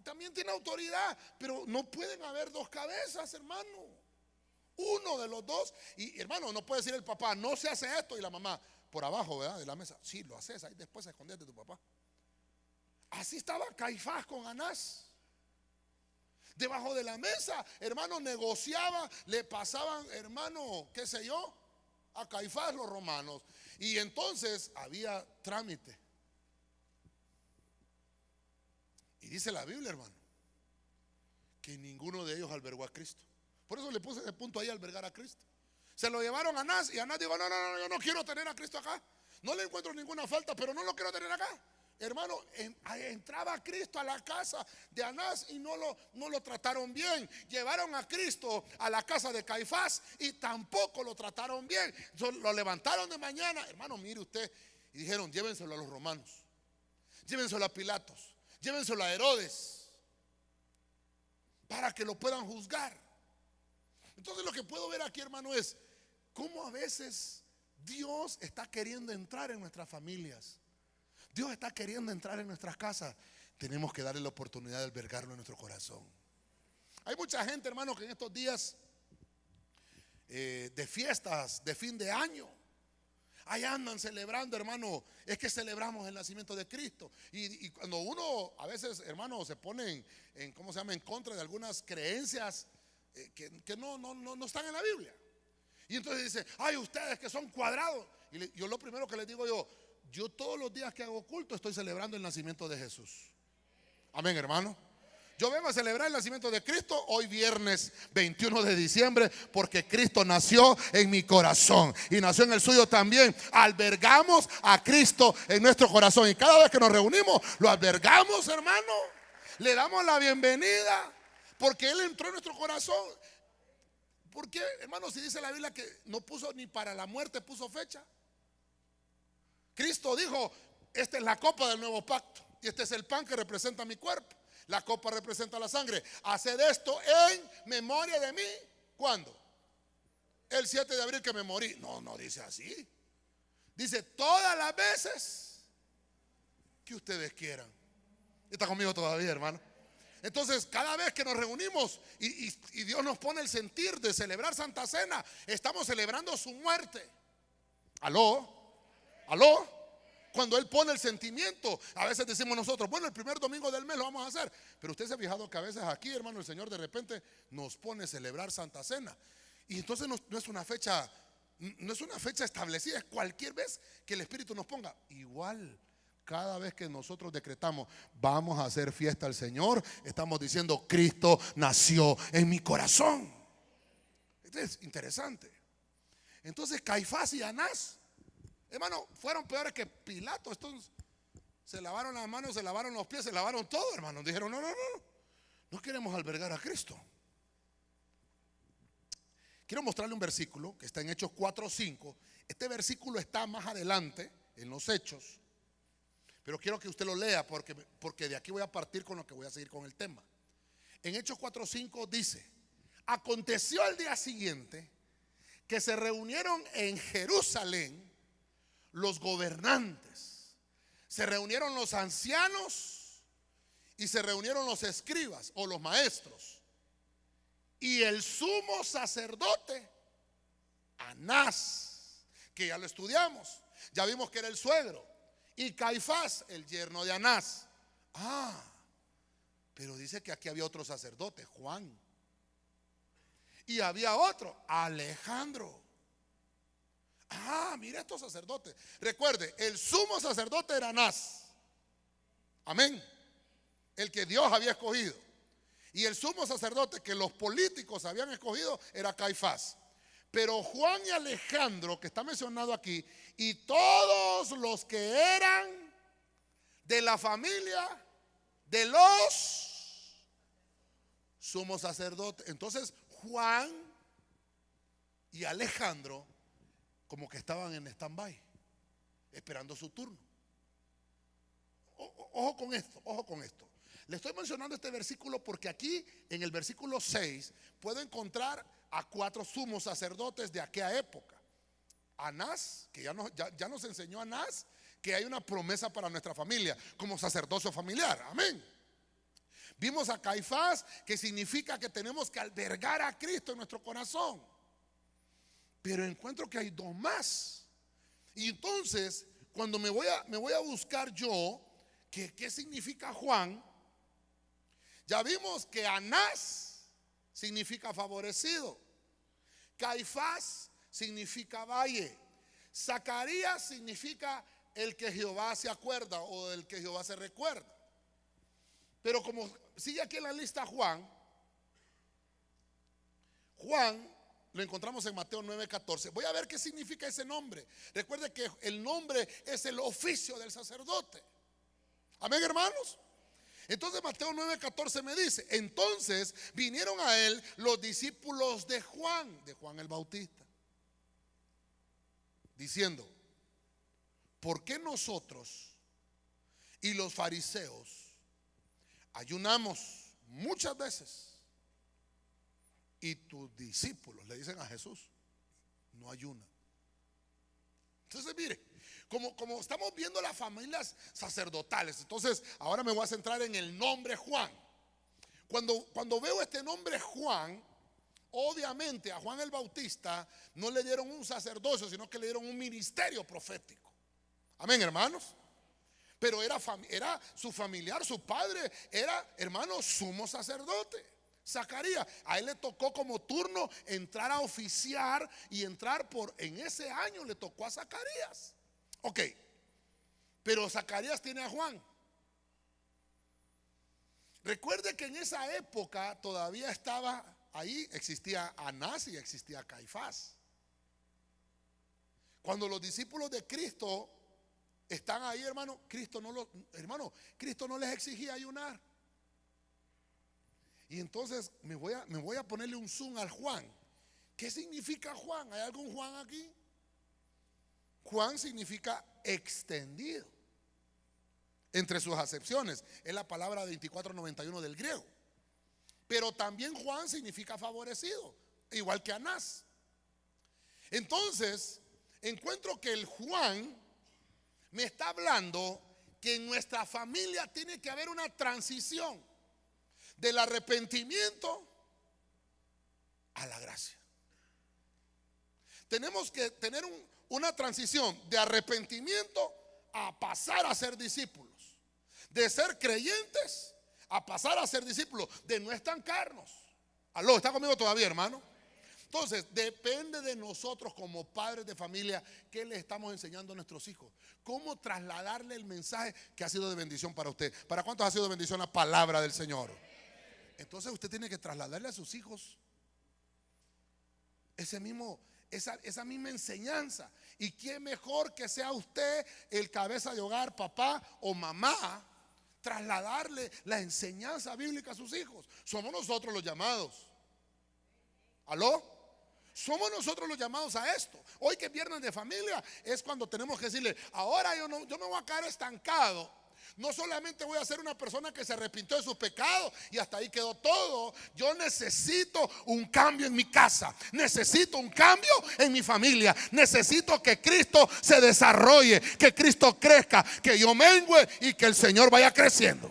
también tiene autoridad, pero no pueden haber dos cabezas, hermano. Uno de los dos. Y hermano, no puede decir el papá, no se hace esto, y la mamá por abajo, ¿verdad?, de la mesa. Sí, lo haces, ahí después se esconde de tu papá. Así estaba Caifás con Anás. Debajo de la mesa, hermano, negociaba, le pasaban, hermano, qué sé yo, a Caifás los romanos. Y entonces había trámite. Y dice la Biblia, hermano, que ninguno de ellos albergó a Cristo. Por eso le puse ese punto ahí, albergar a Cristo. Se lo llevaron a Anás y Anás dijo, no, yo no quiero tener a Cristo acá. No le encuentro ninguna falta, pero no lo quiero tener acá. Hermano, entraba Cristo a la casa de Anás y no lo trataron bien. Llevaron a Cristo a la casa de Caifás y tampoco lo trataron bien. Lo levantaron de mañana, hermano, mire usted, y dijeron, llévenselo a los romanos, llévenselo a Pilatos, llévenselo a Herodes, para que lo puedan juzgar. Entonces lo que puedo ver aquí, hermano, es cómo a veces Dios está queriendo entrar en nuestras familias. Dios está queriendo entrar en nuestras casas. Tenemos que darle la oportunidad de albergarlo en nuestro corazón. Hay mucha gente, hermano, que en estos días de fiestas de fin de año, ahí andan celebrando, hermano. Es que celebramos el nacimiento de Cristo. Y cuando uno a veces, hermano, se pone en ¿cómo se llama?, en contra de algunas creencias que no están en la Biblia. Y entonces dice, ay, ustedes que son cuadrados. Y yo lo primero que les digo, yo todos los días que hago culto estoy celebrando el nacimiento de Jesús. Amén, hermano. Yo vengo a celebrar el nacimiento de Cristo hoy viernes 21 de diciembre, porque Cristo nació en mi corazón y nació en el suyo también. Albergamos a Cristo en nuestro corazón y cada vez que nos reunimos lo albergamos, hermano. Le damos la bienvenida porque Él entró en nuestro corazón. ¿Por qué, hermano? Si dice la Biblia que no puso ni para la muerte, puso fecha. Cristo dijo, esta es la copa del nuevo pacto y este es el pan que representa mi cuerpo. La copa representa la sangre. Haced esto en memoria de mí. ¿Cuándo? El 7 de abril que me morí. No dice así. Dice todas las veces que ustedes quieran. ¿Está conmigo todavía, hermano? Entonces, cada vez que nos reunimos y Dios nos pone el sentir de celebrar Santa Cena, estamos celebrando su muerte. ¿Aló? Cuando Él pone el sentimiento, a veces decimos nosotros, bueno, el primer domingo del mes lo vamos a hacer. Pero usted se ha fijado que a veces aquí, hermano, el Señor de repente nos pone a celebrar Santa Cena. Y entonces no es una fecha, establecida, es cualquier vez que el Espíritu nos ponga. Igual, cada vez que nosotros decretamos, vamos a hacer fiesta al Señor, estamos diciendo, Cristo nació en mi corazón. Esto es interesante. Entonces, Caifás y Anás, hermano, fueron peores que Pilato. Estos se lavaron las manos, se lavaron los pies, se lavaron todo, hermano. Dijeron, no queremos albergar a Cristo. Quiero mostrarle un versículo que está en Hechos 4:5. Este versículo está más adelante en los Hechos, pero quiero que usted lo lea porque de aquí voy a partir con lo que voy a seguir con el tema. En Hechos 4:5 dice, aconteció al día siguiente que se reunieron en Jerusalén los gobernantes, se reunieron los ancianos y se reunieron los escribas o los maestros y el sumo sacerdote Anás, que ya lo estudiamos, ya vimos que era el suegro, y Caifás, el yerno de Anás. Pero dice que aquí había otro sacerdote, Juan, y había otro, Alejandro. Ah, mira estos sacerdotes. Recuerde, el sumo sacerdote era Anás. Amén. El que Dios había escogido. Y el sumo sacerdote que los políticos habían escogido era Caifás. Pero Juan y Alejandro, que está mencionado aquí, y todos los que eran de la familia de los sumos sacerdotes. Entonces Juan y Alejandro como que estaban en stand-by, esperando su turno. Ojo con esto, ojo con esto. Le estoy mencionando este versículo porque aquí en el versículo 6 puedo encontrar a 4 sumos sacerdotes de aquella época. Anás, que ya nos enseñó Anás que hay una promesa para nuestra familia como sacerdocio familiar. Amén. Vimos a Caifás, que significa que tenemos que albergar a Cristo en nuestro corazón. Pero encuentro que hay 2 más. Y entonces, cuando me voy a buscar yo, ¿qué significa Juan? Ya vimos que Anás significa favorecido. Caifás significa valle. Zacarías significa el que Jehová se acuerda o del que Jehová se recuerda. Pero como sigue aquí en la lista Juan lo encontramos en Mateo 9:14. Voy a ver qué significa ese nombre. Recuerde que el nombre es el oficio del sacerdote. Amén, hermanos. Entonces Mateo 9:14 me dice: entonces vinieron a él los discípulos de Juan el Bautista, diciendo: ¿por qué nosotros y los fariseos ayunamos muchas veces y tus discípulos, le dicen a Jesús, no ayunan? Entonces mire, como estamos viendo las familias sacerdotales, entonces ahora me voy a centrar en el nombre Juan. Cuando veo este nombre Juan, obviamente a Juan el Bautista no le dieron un sacerdocio, sino que le dieron un ministerio profético. Amén, hermanos. Pero era su familiar, su padre era, hermano, sumo sacerdote. Zacarías, a él le tocó como turno entrar a oficiar y entrar en ese año le tocó a Zacarías. Ok, pero Zacarías tiene a Juan. Recuerde que en esa época todavía estaba ahí, existía Anás y existía Caifás. Cuando los discípulos de Cristo están ahí, hermano, Cristo no les exigía ayunar. Y entonces me voy a ponerle un zoom al Juan. ¿Qué significa Juan? ¿Hay algún Juan aquí? Juan significa extendido. Entre sus acepciones es la palabra 2491 del griego. Pero también Juan significa favorecido, igual que Anás. Entonces encuentro que el Juan me está hablando que en nuestra familia tiene que haber una transición del arrepentimiento a la gracia. Tenemos que tener una transición de arrepentimiento a pasar a ser discípulos, de ser creyentes a pasar a ser discípulos, de no estancarnos. ¿Aló? ¿Está conmigo todavía, hermano? Entonces, depende de nosotros como padres de familia qué le estamos enseñando a nuestros hijos. Cómo trasladarle el mensaje que ha sido de bendición para usted. ¿Para cuántos ha sido de bendición la palabra del Señor? Entonces usted tiene que trasladarle a sus hijos esa misma enseñanza. Y quién mejor que sea usted el cabeza de hogar, papá o mamá, trasladarle la enseñanza bíblica a sus hijos. Somos nosotros los llamados. ¿Aló? Somos nosotros los llamados a esto. Hoy que es viernes de familia es cuando tenemos que decirle: ahora yo me voy a quedar estancado. No solamente voy a ser una persona que se arrepintió de sus pecados y hasta ahí quedó todo. Yo necesito un cambio en mi casa. Necesito un cambio en mi familia. Necesito que Cristo se desarrolle, que Cristo crezca, que yo mengüe y que el Señor vaya creciendo.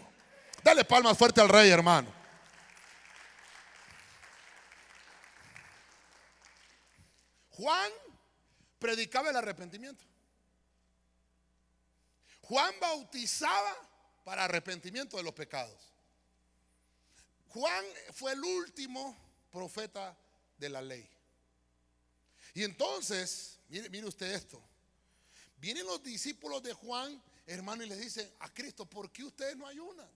Dale palmas fuerte al Rey, hermano. Juan predicaba el arrepentimiento. Juan bautizaba para arrepentimiento de los pecados. Juan fue el último profeta de la ley. Y entonces, mire usted esto. Vienen los discípulos de Juan, hermano, y le dicen a Cristo: ¿por qué ustedes no ayunan?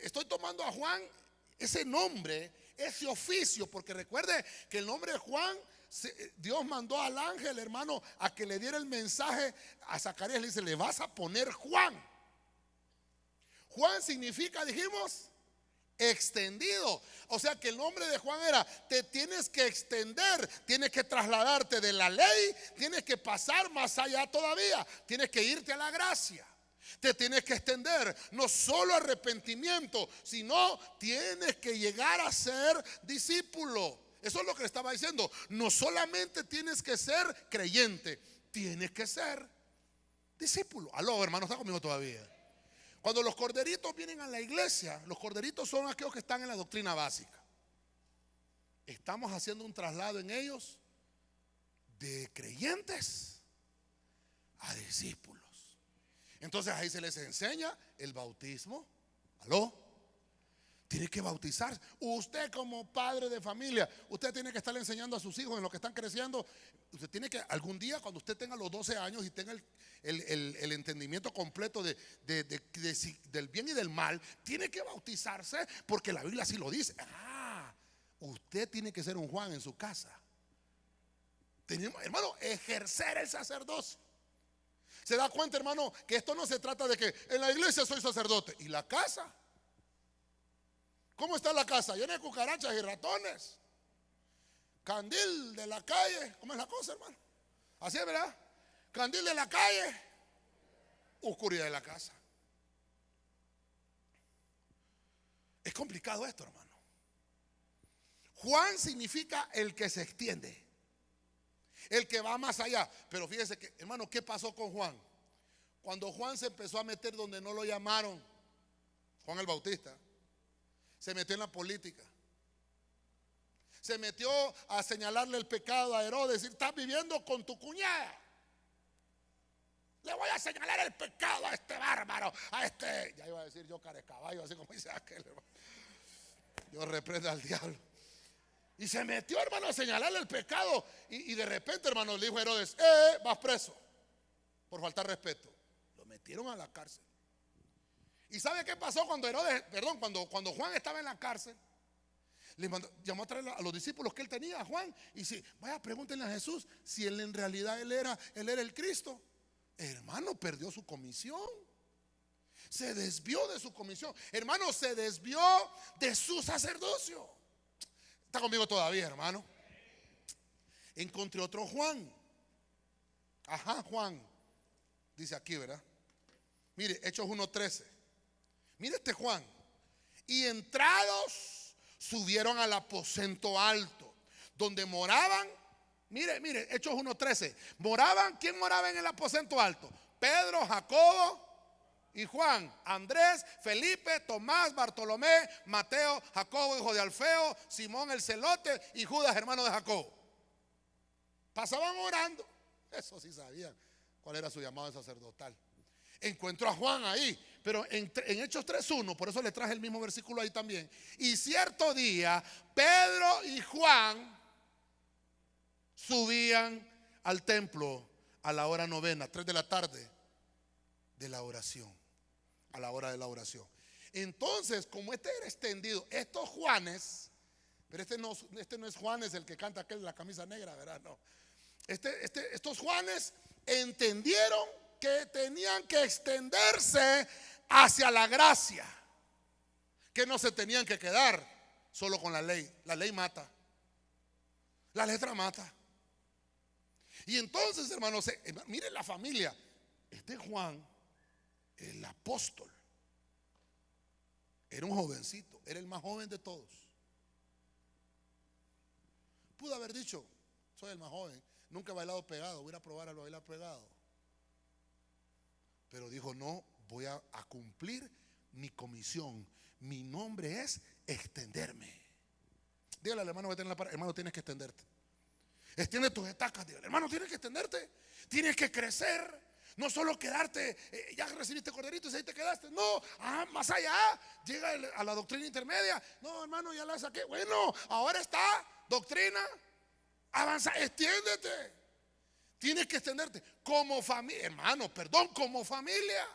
Estoy tomando a Juan ese nombre, ese oficio, porque recuerde que el nombre de Juan, Dios mandó al ángel, hermano, a que le diera el mensaje a Zacarías. Le dice: le vas a poner Juan. Juan significa, dijimos, extendido. O sea que el nombre de Juan era: te tienes que extender, tienes que trasladarte de la ley, tienes que pasar más allá todavía, tienes que irte a la gracia. Te tienes que extender, no solo arrepentimiento, sino tienes que llegar a ser discípulo. Eso es lo que le estaba diciendo. No solamente tienes que ser creyente, tienes que ser discípulo. Aló, hermano, ¿está conmigo todavía? Cuando los corderitos vienen a la iglesia, los corderitos son aquellos que están en la doctrina básica. Estamos haciendo un traslado en ellos de creyentes a discípulos. Entonces ahí se les enseña el bautismo. ¿Aló? Tiene que bautizarse. Usted como padre de familia, usted tiene que estarle enseñando a sus hijos en lo que están creciendo. Usted tiene que, algún día cuando usted tenga los 12 años y tenga el entendimiento completo del bien y del mal, tiene que bautizarse, porque la Biblia así lo dice. Usted tiene que ser un Juan en su casa. Tenemos, hermano, ejercer el sacerdocio. Se da cuenta, hermano, que esto no se trata de que en la iglesia soy sacerdote. ¿Y la casa? ¿Cómo está la casa? Llena de cucarachas y ratones. Candil de la calle. ¿Cómo es la cosa, hermano? Así es, ¿verdad? Candil de la calle, oscuridad de la casa. Es complicado esto, hermano. Juan significa el que se extiende, el que va más allá. Pero fíjese que, hermano, ¿qué pasó con Juan? Cuando Juan se empezó a meter donde no lo llamaron, Juan el Bautista, se metió en la política. Se metió a señalarle el pecado a Herodes, decir: estás viviendo con tu cuñada. Le voy a señalar el pecado a este bárbaro, a este, ya iba a decir yo carecaballo, así como dice aquel, hermano. Yo reprendo al diablo. Y se metió, hermano, a señalarle el pecado. Y de repente, hermano, le dijo a Herodes: vas preso por faltar respeto. Lo metieron a la cárcel. ¿Y sabe qué pasó cuando cuando Juan estaba en la cárcel? Llamó a traer a los discípulos que él tenía, a Juan, y dice: vaya, pregúntenle a Jesús si él en realidad él era el Cristo. Hermano, perdió su comisión. Se desvió de su comisión. Hermano, se desvió de su sacerdocio. ¿Está conmigo todavía, hermano? Encontré otro Juan. Ajá, Juan. Dice aquí, ¿verdad? Mire, Hechos 1:13. Mire este Juan. Y entrados, subieron al aposento alto, donde moraban. Mire, Hechos 1:13. Moraban, ¿quién moraba en el aposento alto? Pedro, Jacobo y Juan, Andrés, Felipe, Tomás, Bartolomé, Mateo, Jacobo, hijo de Alfeo, Simón el celote y Judas, hermano de Jacobo. Pasaban orando. Eso sí sabían cuál era su llamado sacerdotal. Encuentro a Juan ahí, pero en Hechos 3:1, por eso le traje el mismo versículo ahí también. Y cierto día, Pedro y Juan subían al templo a la hora novena, 3 de la tarde de la oración, a la hora de la oración. Entonces, como este era extendido, estos Juanes, pero este no es Juanes el que canta aquel de la camisa negra, ¿verdad? No. Estos Juanes entendieron que tenían que extenderse hacia la gracia, que no se tenían que quedar solo con la ley. La ley mata, la letra mata. Y entonces, hermanos, miren la familia. Este Juan, el apóstol, era un jovencito, era el más joven de todos. Pudo haber dicho: soy el más joven, nunca he bailado pegado, voy a probar a bailar pegado. Pero dijo: no, voy a cumplir mi comisión. Mi nombre es extenderme. Dígale al hermano que tiene la pared: hermano, tienes que extenderte. Extiende tus estacas. Dígale: hermano, tienes que extenderte. Tienes que crecer. No solo quedarte, ya recibiste corderito y ahí te quedaste. No, más allá. Llega a la doctrina intermedia. No, hermano, ya la saqué. Bueno, ahora está doctrina Avanza, extiéndete. Tienes que extenderte como familia, hermano, perdón, como familia.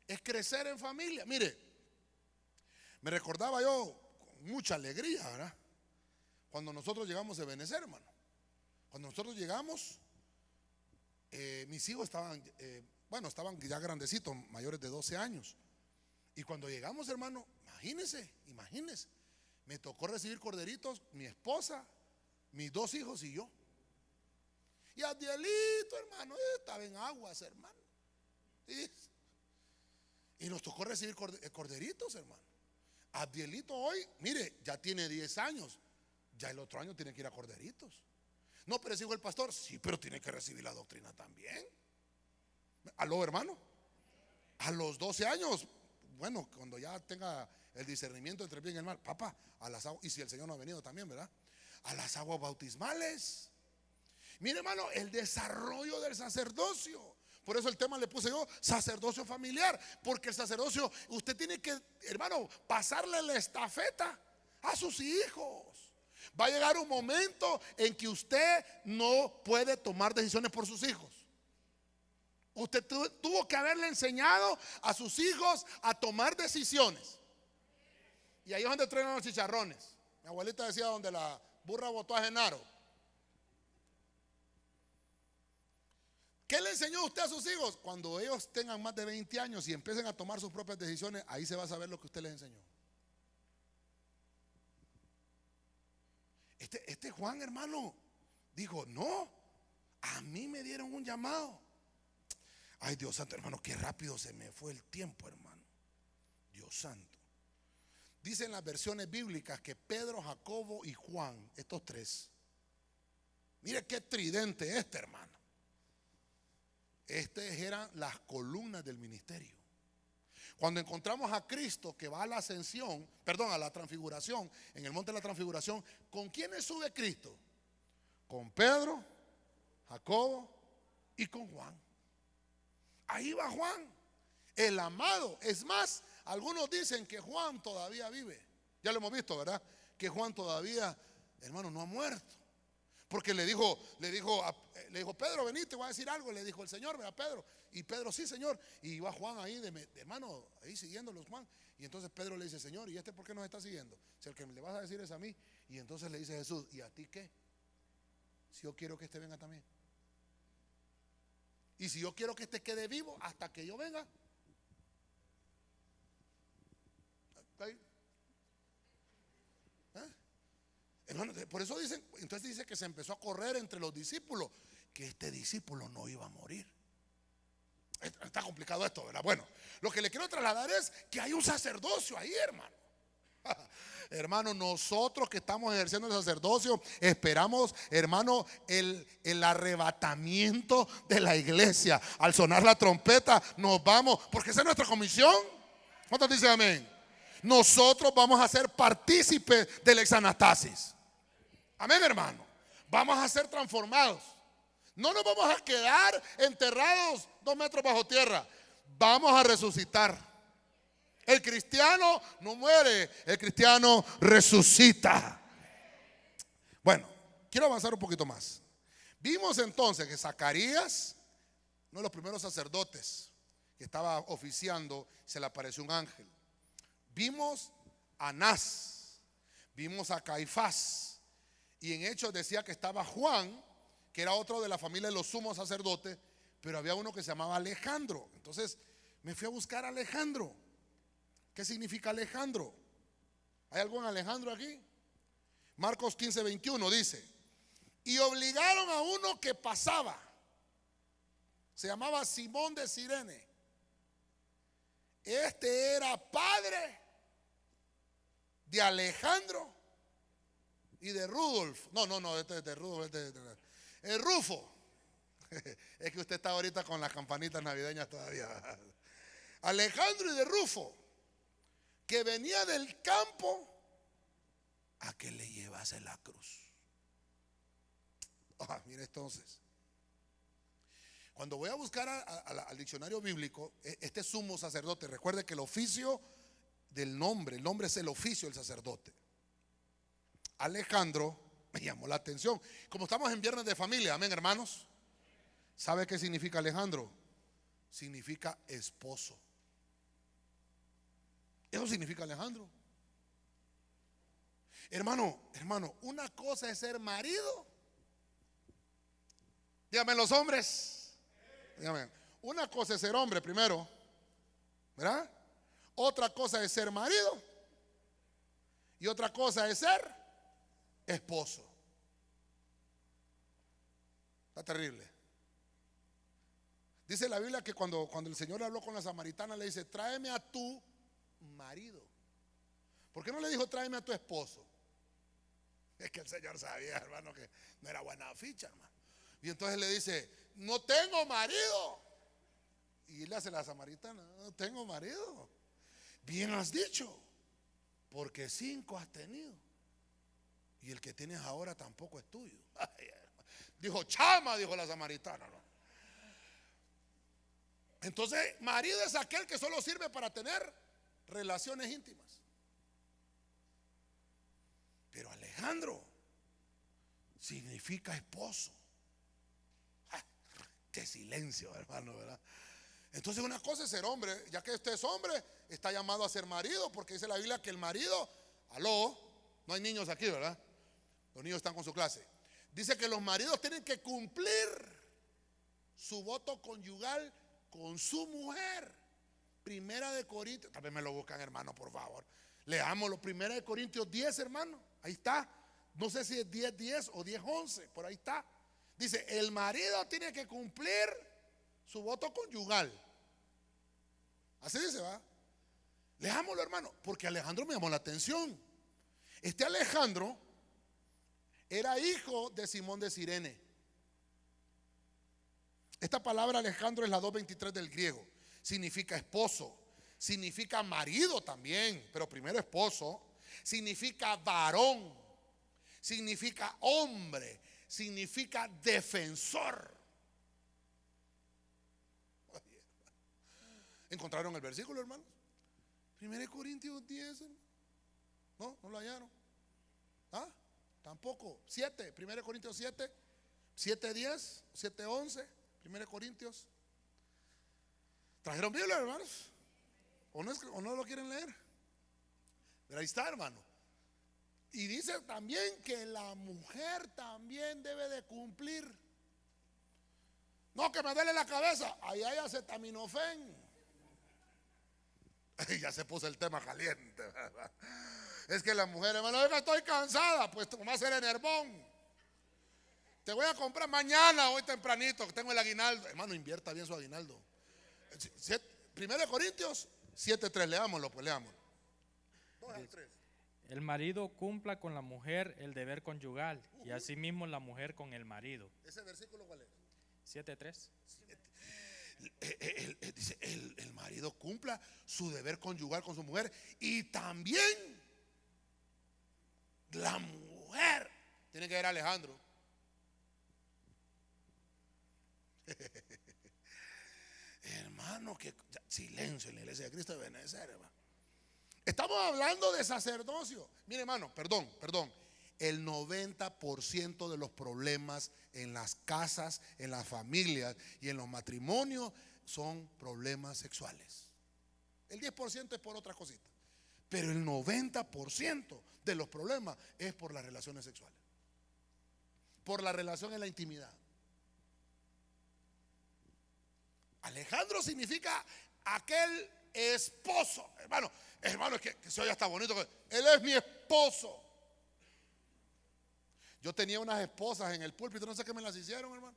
Es crecer en familia. Mire, me recordaba yo con mucha alegría, ¿verdad? Cuando nosotros llegamos a Benecer, hermano. Cuando nosotros llegamos, mis hijos estaban, estaban ya grandecitos, mayores de 12 años. Y cuando llegamos, hermano, imagínense, me tocó recibir corderitos, mi esposa, mis 2 hijos y yo. Y Adielito, hermano, estaba en aguas, hermano. Y nos tocó recibir corderitos, hermano. Adielito hoy, mire, ya tiene 10 años. Ya el otro año tiene que ir a corderitos. No, pero dijo el pastor, sí, pero tiene que recibir la doctrina también. ¿Aló, hermano? A los 12 años, bueno, cuando ya tenga el discernimiento entre el bien y el mal, papá, a las aguas, y si el Señor no ha venido también, ¿verdad? A las aguas bautismales. Mire, hermano, el desarrollo del sacerdocio. Por eso el tema le puse yo, sacerdocio familiar. Porque el sacerdocio, usted tiene que, hermano, pasarle la estafeta a sus hijos. Va a llegar un momento en que usted no puede tomar decisiones por sus hijos. Usted tuvo que haberle enseñado a sus hijos a tomar decisiones. Y ahí es donde truenan los chicharrones. Mi abuelita decía, donde la burra botó a Genaro. ¿Qué le enseñó usted a sus hijos? Cuando ellos tengan más de 20 años y empiecen a tomar sus propias decisiones, ahí se va a saber lo que usted les enseñó. Este Juan, hermano, dijo, no, a mí me dieron un llamado. Ay, Dios santo, hermano, qué rápido se me fue el tiempo, hermano. Dios santo. Dicen las versiones bíblicas que Pedro, Jacobo y Juan, estos 3, mire qué tridente hermano. Estas eran las columnas del ministerio. Cuando encontramos a Cristo que va a la ascensión, perdón, a la transfiguración, en el monte de la transfiguración, ¿con quiénes sube Cristo? Con Pedro, Jacobo y con Juan. Ahí va Juan, el amado. Es más, algunos dicen que Juan todavía vive. Ya lo hemos visto, ¿verdad? Que Juan todavía, hermano, no ha muerto. Porque le dijo Pedro, vení, te voy a decir algo. Le dijo el Señor, ¿verdad, Pedro? Y Pedro, sí, Señor. Y va Juan ahí, de hermano, ahí siguiéndolos, Juan. Y entonces Pedro le dice, Señor, ¿y por qué nos está siguiendo? Si el que le vas a decir es a mí. Y entonces le dice Jesús, ¿y a ti qué? Si yo quiero que este venga también. Y si yo quiero que este quede vivo hasta que yo venga. ¿Eh? Hermano, por eso dicen, entonces dice que se empezó a correr entre los discípulos, que este discípulo no iba a morir. Está complicado esto, ¿verdad? Bueno, lo que le quiero trasladar es que hay un sacerdocio ahí, hermano. Hermano, nosotros que estamos ejerciendo el sacerdocio, esperamos, hermano, el arrebatamiento de la iglesia. Al sonar la trompeta, nos vamos, porque esa es nuestra comisión. ¿Cuántos dicen amén? Nosotros vamos a ser partícipes del exanastasis. Amén, hermano. Vamos a ser transformados. No nos vamos a quedar enterrados 2 metros bajo tierra. Vamos a resucitar. El cristiano no muere, el cristiano resucita. Bueno, quiero avanzar un poquito más. Vimos entonces que Zacarías, uno de los primeros sacerdotes que estaba oficiando, se le apareció un ángel. Vimos a Anás, vimos a Caifás, y en Hechos decía que estaba Juan, que era otro de la familia de los sumos sacerdotes, pero había uno que se llamaba Alejandro. Entonces me fui a buscar a Alejandro. ¿Qué significa Alejandro? ¿Hay algún Alejandro aquí? Marcos 15:21 dice, y obligaron a uno que pasaba, se llamaba Simón de Cirene. Este era padre de Alejandro y de Rudolf. No, este es de Rudolf, es Rufo. Es que usted está ahorita con las campanitas navideñas todavía. Alejandro y de Rufo, que venía del campo a que le llevase la cruz. Mire, entonces, cuando voy a buscar al diccionario bíblico, este sumo sacerdote, recuerde que el oficio del nombre, el nombre es el oficio del sacerdote. Alejandro Me llamó la atención. Como estamos en viernes de familia, amén, hermanos. ¿Sabe qué significa Alejandro? Significa esposo. Eso significa Alejandro. Hermano, una cosa es ser marido. Dígame los hombres. Dígame. Una cosa es ser hombre primero, ¿verdad? Otra cosa es ser marido. Y otra cosa es ser esposo. Está terrible. Dice la Biblia que cuando el Señor habló con la samaritana, le dice: tráeme a tu marido. ¿Por qué no le dijo tráeme a tu esposo? Es que el Señor sabía, hermano, que no era buena ficha, hermano. Y entonces le dice: no tengo marido. Y le hace la samaritana: no tengo marido. Bien has dicho, porque 5 has tenido, y el que tienes ahora tampoco es tuyo. Ay, dijo chama, dijo la samaritana, ¿no? Entonces, marido es aquel que solo sirve para tener relaciones íntimas. Pero Alejandro significa esposo. Qué silencio, hermano, ¿verdad? Entonces, una cosa es ser hombre. Ya que usted es hombre, está llamado a ser marido, porque dice la Biblia que el marido, aló, no hay niños aquí, ¿verdad? Los niños están con su clase. Dice que los maridos tienen que cumplir su voto conyugal con su mujer. Primera de Corintios, tal vez me lo buscan, hermano, por favor. Leámoslo, Primera de Corintios 10, hermano. Ahí está. No sé si es 10:10 o 10:11, por ahí está. Dice: el marido tiene que cumplir su voto conyugal. Así dice, ¿va? Leámoslo, hermano, porque Alejandro me llamó la atención. Este Alejandro era hijo de Simón de Cirene. Esta palabra Alejandro es la 2:23 del griego. Significa esposo, significa marido también, pero primero esposo. Significa varón, significa hombre, significa defensor. ¿Encontraron el versículo, hermanos? 1 Corintios 10. No lo hallaron. ¿Ah? Tampoco. 7, 1 Corintios 7, 7:10, 7:11, 1 Corintios. ¿Trajeron Biblia, hermanos? ¿O no lo quieren leer? Pero ahí está, hermano. Y dice también que la mujer también debe de cumplir. No, que me duele la cabeza. Ahí hay acetaminofén. Ya se puso el tema caliente, ¿verdad? Es que la mujer, hermano, oiga, estoy cansada. Pues tomás el Enervón. Te voy a comprar mañana, hoy tempranito, que tengo el aguinaldo. Hermano, invierta bien su aguinaldo. 1 Corintios 7:3, leámoslo, pues leámoslo. 2 al 3. El marido cumpla con la mujer el deber conyugal, y asimismo la mujer con el marido. ¿Ese versículo cuál es? 7:3. Dice: el marido cumpla su deber conyugal con su mujer, y también la mujer tiene que ver a Alejandro. Hermano, que silencio en la iglesia de Cristo de Benecer, hermano. Estamos hablando de sacerdocio. Mire, hermano, perdón. El 90% de los problemas en las casas, en las familias y en los matrimonios son problemas sexuales. El 10% es por otra cosita, pero el 90% de los problemas es por las relaciones sexuales, por la relación en la intimidad. Alejandro significa aquel esposo. Hermano, es que se oye hasta bonito. Él es mi esposo. Yo tenía unas esposas en el púlpito, no sé qué me las hicieron, hermano.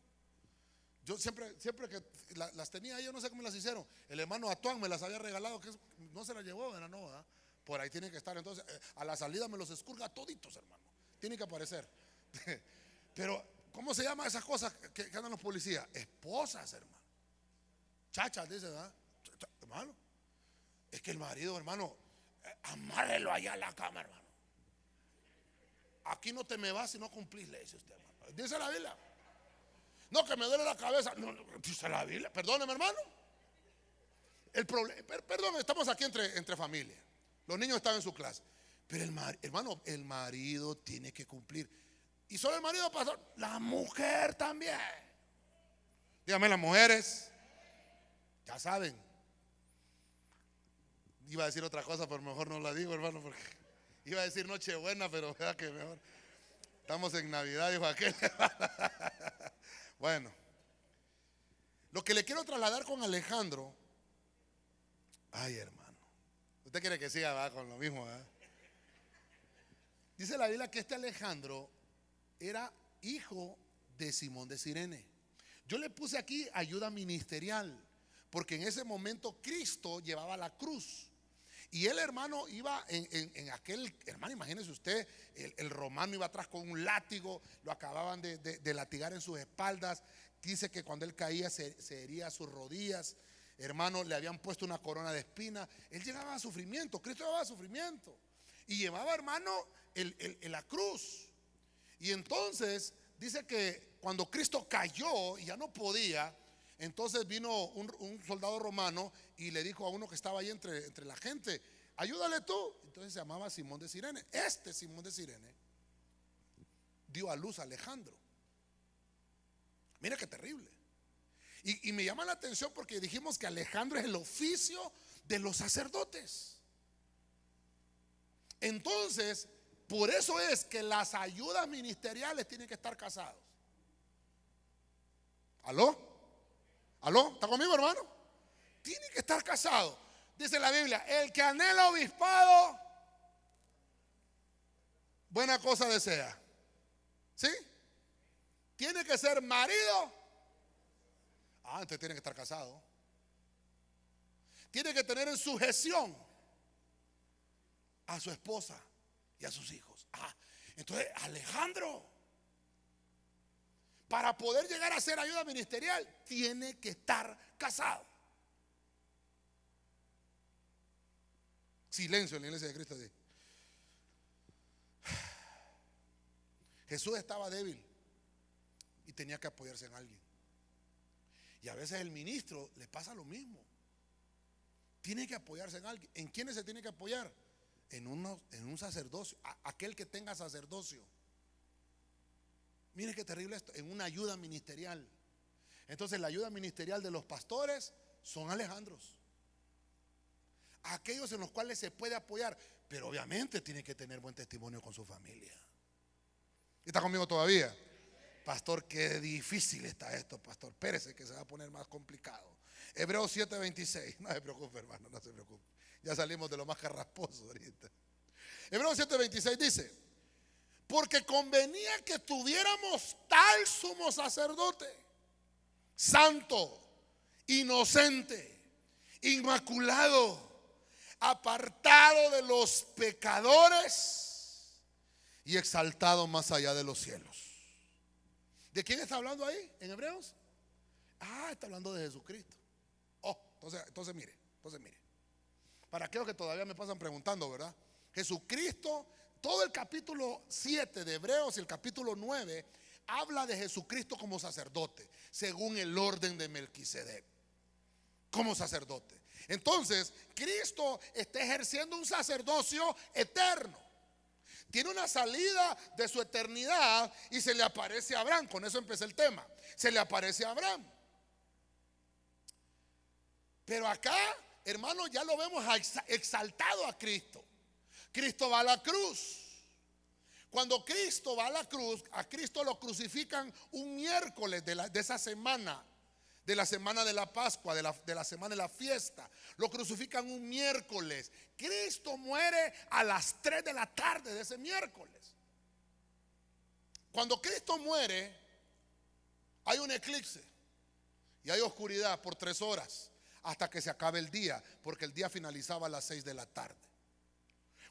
Yo siempre que las tenía, yo no sé cómo me las hicieron. El hermano Atuán me las había regalado, que no se las llevó, ¿verdad? No, ¿verdad? Por ahí tienen que estar. Entonces, a la salida me los escurga toditos, hermano. Tienen que aparecer. Pero, ¿cómo se llaman esas cosas que andan los policías? Esposas, hermano. Chachas, dice, ¿verdad? Hermano, es que el marido, hermano, amárrelo allá a la cama, hermano. Aquí no te me vas si no cumplís, le dice usted, hermano. Dice la Biblia. No, que me duele la cabeza. No, dice la Biblia. Perdóneme, hermano. Perdón, estamos aquí entre familia. Los niños están en su clase. Pero hermano, el marido tiene que cumplir. Y solo el marido, pastor. La mujer también. Dígame, las mujeres, ya saben. Iba a decir otra cosa, pero mejor no la digo, hermano, porque iba a decir Nochebuena, pero vea que mejor. Estamos en Navidad, dijo aquel. Bueno, lo que le quiero trasladar con Alejandro. Ay, hermano, usted quiere que siga, va, con lo mismo, ¿verdad? Dice la Biblia que este Alejandro era hijo de Simón de Cirene. Yo le puse aquí ayuda ministerial, porque en ese momento Cristo llevaba la cruz. Y el hermano iba en aquel, hermano, imagínese usted, el romano iba atrás con un látigo, lo acababan de latigar en sus espaldas. Dice que cuando él caía se hería sus rodillas. Hermano, le habían puesto una corona de espinas. Él llegaba a sufrimiento, Cristo llevaba a sufrimiento. Y llevaba, hermano, la cruz. Y entonces dice que cuando Cristo cayó y ya no podía, entonces vino un soldado romano y le dijo a uno que estaba ahí entre la gente: ayúdale tú. Entonces se llamaba Simón de Cirene. Este Simón de Cirene dio a luz a Alejandro. Mira qué terrible. Y me llama la atención porque dijimos que Alejandro es el oficio de los sacerdotes. Entonces, por eso es que las ayudas ministeriales tienen que estar casados. ¿Aló? ¿Aló? ¿Está conmigo, hermano? Tiene que estar casado. Dice la Biblia: el que anhela obispado, buena cosa desea. ¿Sí? Tiene que ser marido. Entonces tiene que estar casado. Tiene que tener en sujeción a su esposa y a sus hijos. Entonces Alejandro, para poder llegar a ser ayuda ministerial, tiene que estar casado. Silencio en la iglesia de Cristo. Jesús estaba débil y tenía que apoyarse en alguien. Y a veces el ministro le pasa lo mismo. Tiene que apoyarse en alguien. ¿En quiénes se tiene que apoyar? En un sacerdocio. Aquel que tenga sacerdocio. Mire qué terrible esto. En una ayuda ministerial. Entonces la ayuda ministerial de los pastores son Alejandros. Aquellos en los cuales se puede apoyar. Pero obviamente tiene que tener buen testimonio con su familia. ¿Está conmigo todavía? Pastor, qué difícil está esto, pastor. Espérese que se va a poner más complicado. Hebreos 7:26. No se preocupe, hermano, no se preocupe. Ya salimos de lo más carrasposo ahorita. Hebreos 7:26 dice: porque convenía que tuviéramos tal sumo sacerdote, santo, inocente, inmaculado, apartado de los pecadores y exaltado más allá de los cielos. ¿De quién está hablando ahí en Hebreos? Está hablando de Jesucristo. Entonces mire. Para aquellos que todavía me pasan preguntando, ¿verdad? Jesucristo, todo el capítulo 7 de Hebreos y el capítulo 9 habla de Jesucristo como sacerdote, según el orden de Melquisedec, como sacerdote. Entonces, Cristo está ejerciendo un sacerdocio eterno. Tiene una salida de su eternidad y se le aparece a Abraham. Con eso empecé el tema. Se le aparece a Abraham. Pero acá, hermano, ya lo vemos exaltado a Cristo. Cristo va a la cruz. Cuando Cristo va a la cruz, a Cristo lo crucifican un miércoles de esa semana. De la semana de la Pascua, de la semana de la fiesta. Lo crucifican un miércoles. Cristo muere a las 3 de la tarde de ese miércoles. Cuando Cristo muere, hay un eclipse y hay oscuridad por 3 horas hasta que se acabe el día, porque el día finalizaba a las 6 de la tarde.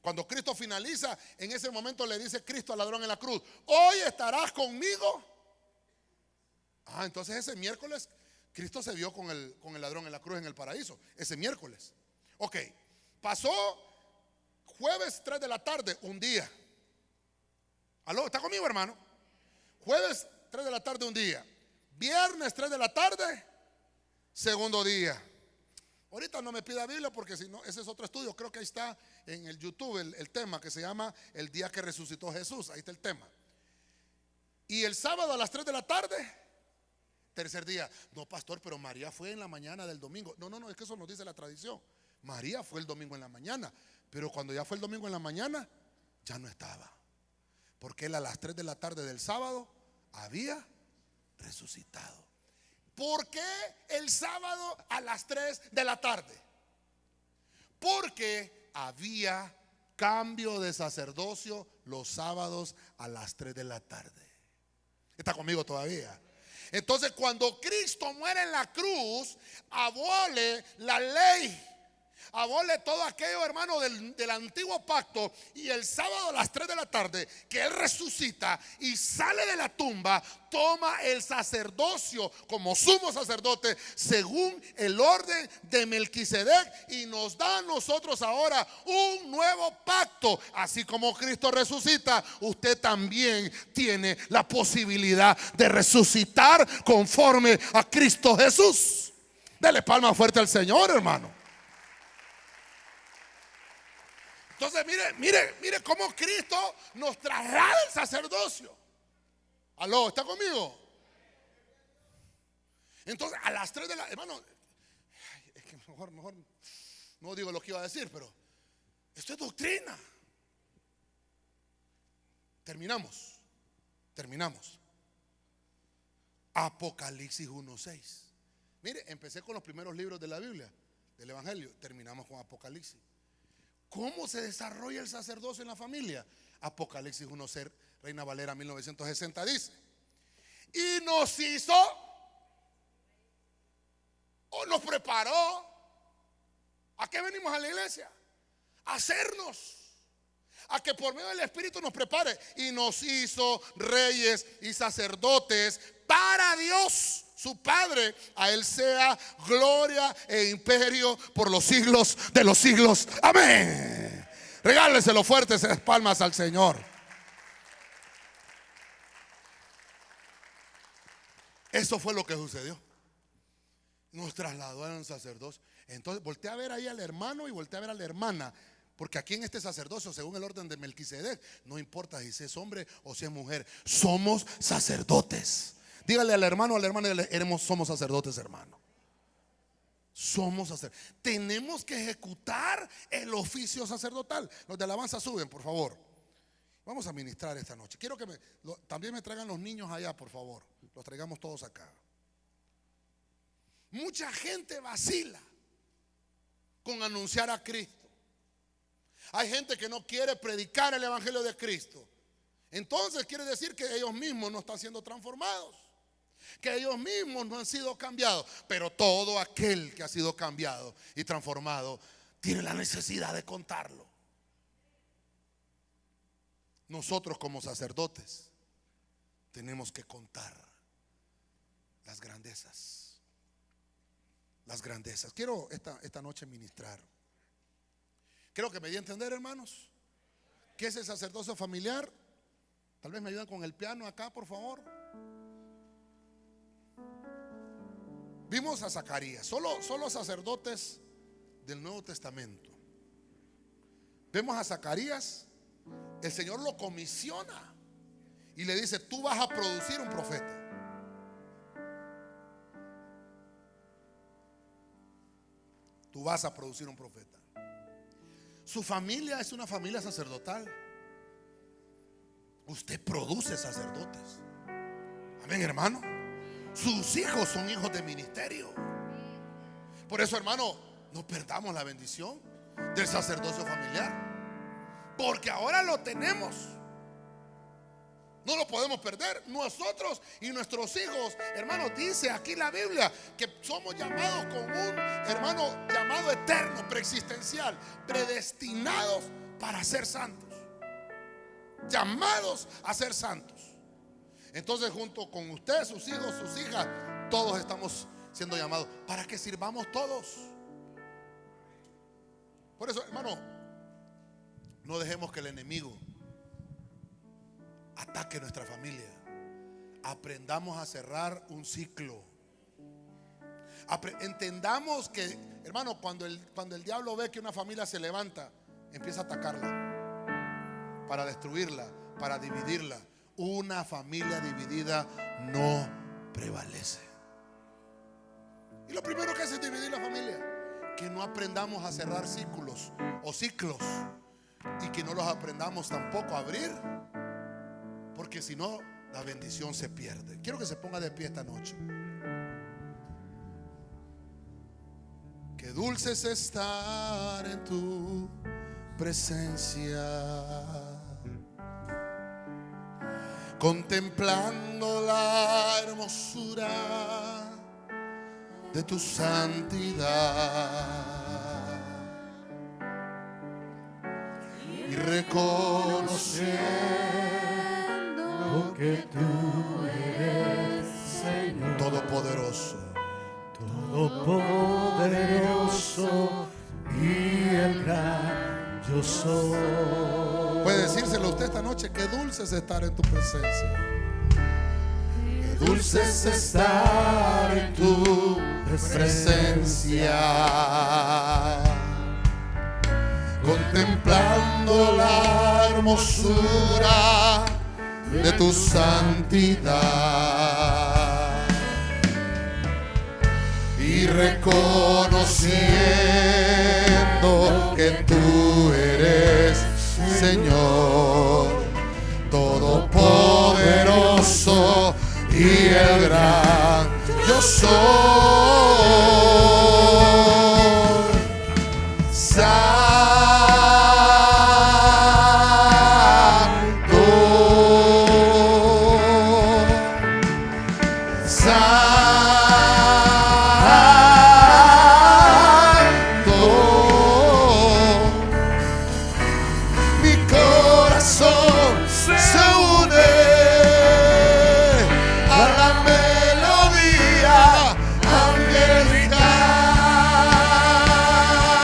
Cuando Cristo finaliza, en ese momento le dice Cristo al ladrón en la cruz: hoy estarás conmigo. Entonces ese miércoles Cristo se vio con el ladrón en la cruz en el paraíso, ese miércoles. Ok, pasó jueves 3 de la tarde, un día. ¿Aló? ¿Está conmigo, hermano? Jueves 3 de la tarde, un día. Viernes 3 de la tarde, segundo día. Ahorita no me pida Biblia porque si no, ese es otro estudio. Creo que ahí está en el YouTube el tema que se llama El día que resucitó Jesús. Ahí está el tema. Y el sábado a las 3 de la tarde, tercer día. No, pastor, pero María fue en la mañana del domingo. No, es que eso nos dice la tradición. María fue el domingo en la mañana, pero cuando ya fue el domingo en la mañana, ya no estaba. Porque él a las 3 de la tarde del sábado había resucitado. ¿Por qué el sábado a las 3 de la tarde? Porque había cambio de sacerdocio los sábados a las 3 de la tarde. ¿Está conmigo todavía? Entonces, cuando Cristo muere en la cruz, abole la ley, abole todo aquello, hermano, del antiguo pacto. Y el sábado a las 3 de la tarde, que Él resucita y sale de la tumba, toma el sacerdocio como sumo sacerdote según el orden de Melquisedec, y nos da a nosotros ahora un nuevo pacto. Así como Cristo resucita, usted también tiene la posibilidad de resucitar conforme a Cristo Jesús. Dele palma fuerte al Señor, hermano. Entonces mire cómo Cristo nos traslada el sacerdocio. Aló, ¿está conmigo? Entonces a las 3 de la, hermano, es que mejor no digo lo que iba a decir, pero esto es doctrina. Terminamos. Apocalipsis 1:6. Mire, empecé con los primeros libros de la Biblia, del Evangelio, terminamos con Apocalipsis. ¿Cómo se desarrolla el sacerdocio en la familia? Apocalipsis 1:6, Reina Valera 1960 dice: y nos hizo, o nos preparó. ¿A qué venimos a la iglesia? A hacernos, a que por medio del Espíritu nos prepare. Y nos hizo reyes y sacerdotes para Dios su Padre. A Él sea gloria e imperio por los siglos de los siglos. Amén. Regáleselo fuertes palmas al Señor. Eso fue lo que sucedió. Nos trasladó al sacerdocio. Entonces voltea a ver ahí al hermano y voltea a ver a la hermana. Porque aquí en este sacerdocio, según el orden de Melquisedec, no importa si es hombre o si es mujer, somos sacerdotes. Dígale al hermano o a la hermana, somos sacerdotes, hermano. Somos sacerdotes. Tenemos que ejecutar el oficio sacerdotal. Los de alabanza suben, por favor. Vamos a ministrar esta noche. Quiero que también me traigan los niños allá, por favor. Los traigamos todos acá. Mucha gente vacila con anunciar a Cristo. Hay gente que no quiere predicar el evangelio de Cristo. Entonces quiere decir que ellos mismos no están siendo transformados, que ellos mismos no han sido cambiados. Pero todo aquel que ha sido cambiado y transformado tiene la necesidad de contarlo. Nosotros como sacerdotes tenemos que contar las grandezas. Las grandezas. Quiero esta noche ministrar. Creo que me di a entender, hermanos. ¿Qué es el sacerdocio familiar? Tal vez me ayudan con el piano acá, por favor. Vimos a Zacarías, solo sacerdotes del Nuevo Testamento. Vemos a Zacarías, el Señor lo comisiona y le dice: tú vas a producir un profeta. Tú vas a producir un profeta. Su familia es una familia sacerdotal. Usted produce sacerdotes. Amén, hermano. Sus hijos son hijos de ministerio. Por eso, hermano, no perdamos la bendición del sacerdocio familiar, porque ahora lo tenemos. No lo podemos perder. Nosotros y nuestros hijos, hermano, dice aquí la Biblia que somos llamados con un, hermano, llamado eterno, preexistencial, predestinados para ser santos, llamados a ser santos. Entonces, junto con usted, sus hijos, sus hijas, todos estamos siendo llamados para que sirvamos todos. Por eso, hermano, no dejemos que el enemigo ataque nuestra familia. Aprendamos a cerrar un ciclo. Entendamos que, hermano, cuando el diablo ve que una familia se levanta, empieza a atacarla para destruirla, para dividirla. una familia dividida no prevalece. Y lo primero que hace es dividir la familia. Que no aprendamos a cerrar círculos o ciclos, y que no los aprendamos tampoco a abrir, porque si no, la bendición se pierde. Quiero que se ponga de pie esta noche. Qué dulce es estar en tu presencia, contemplando la hermosura de tu santidad y reconociendo que tú eres Señor todopoderoso, todopoderoso y el gran yo soy. Puede decírselo usted esta noche: qué dulce es estar en tu presencia. Qué dulce es estar en tu presencia, contemplando la hermosura de tu santidad y reconociendo que tú eres Señor todopoderoso y el gran yo soy.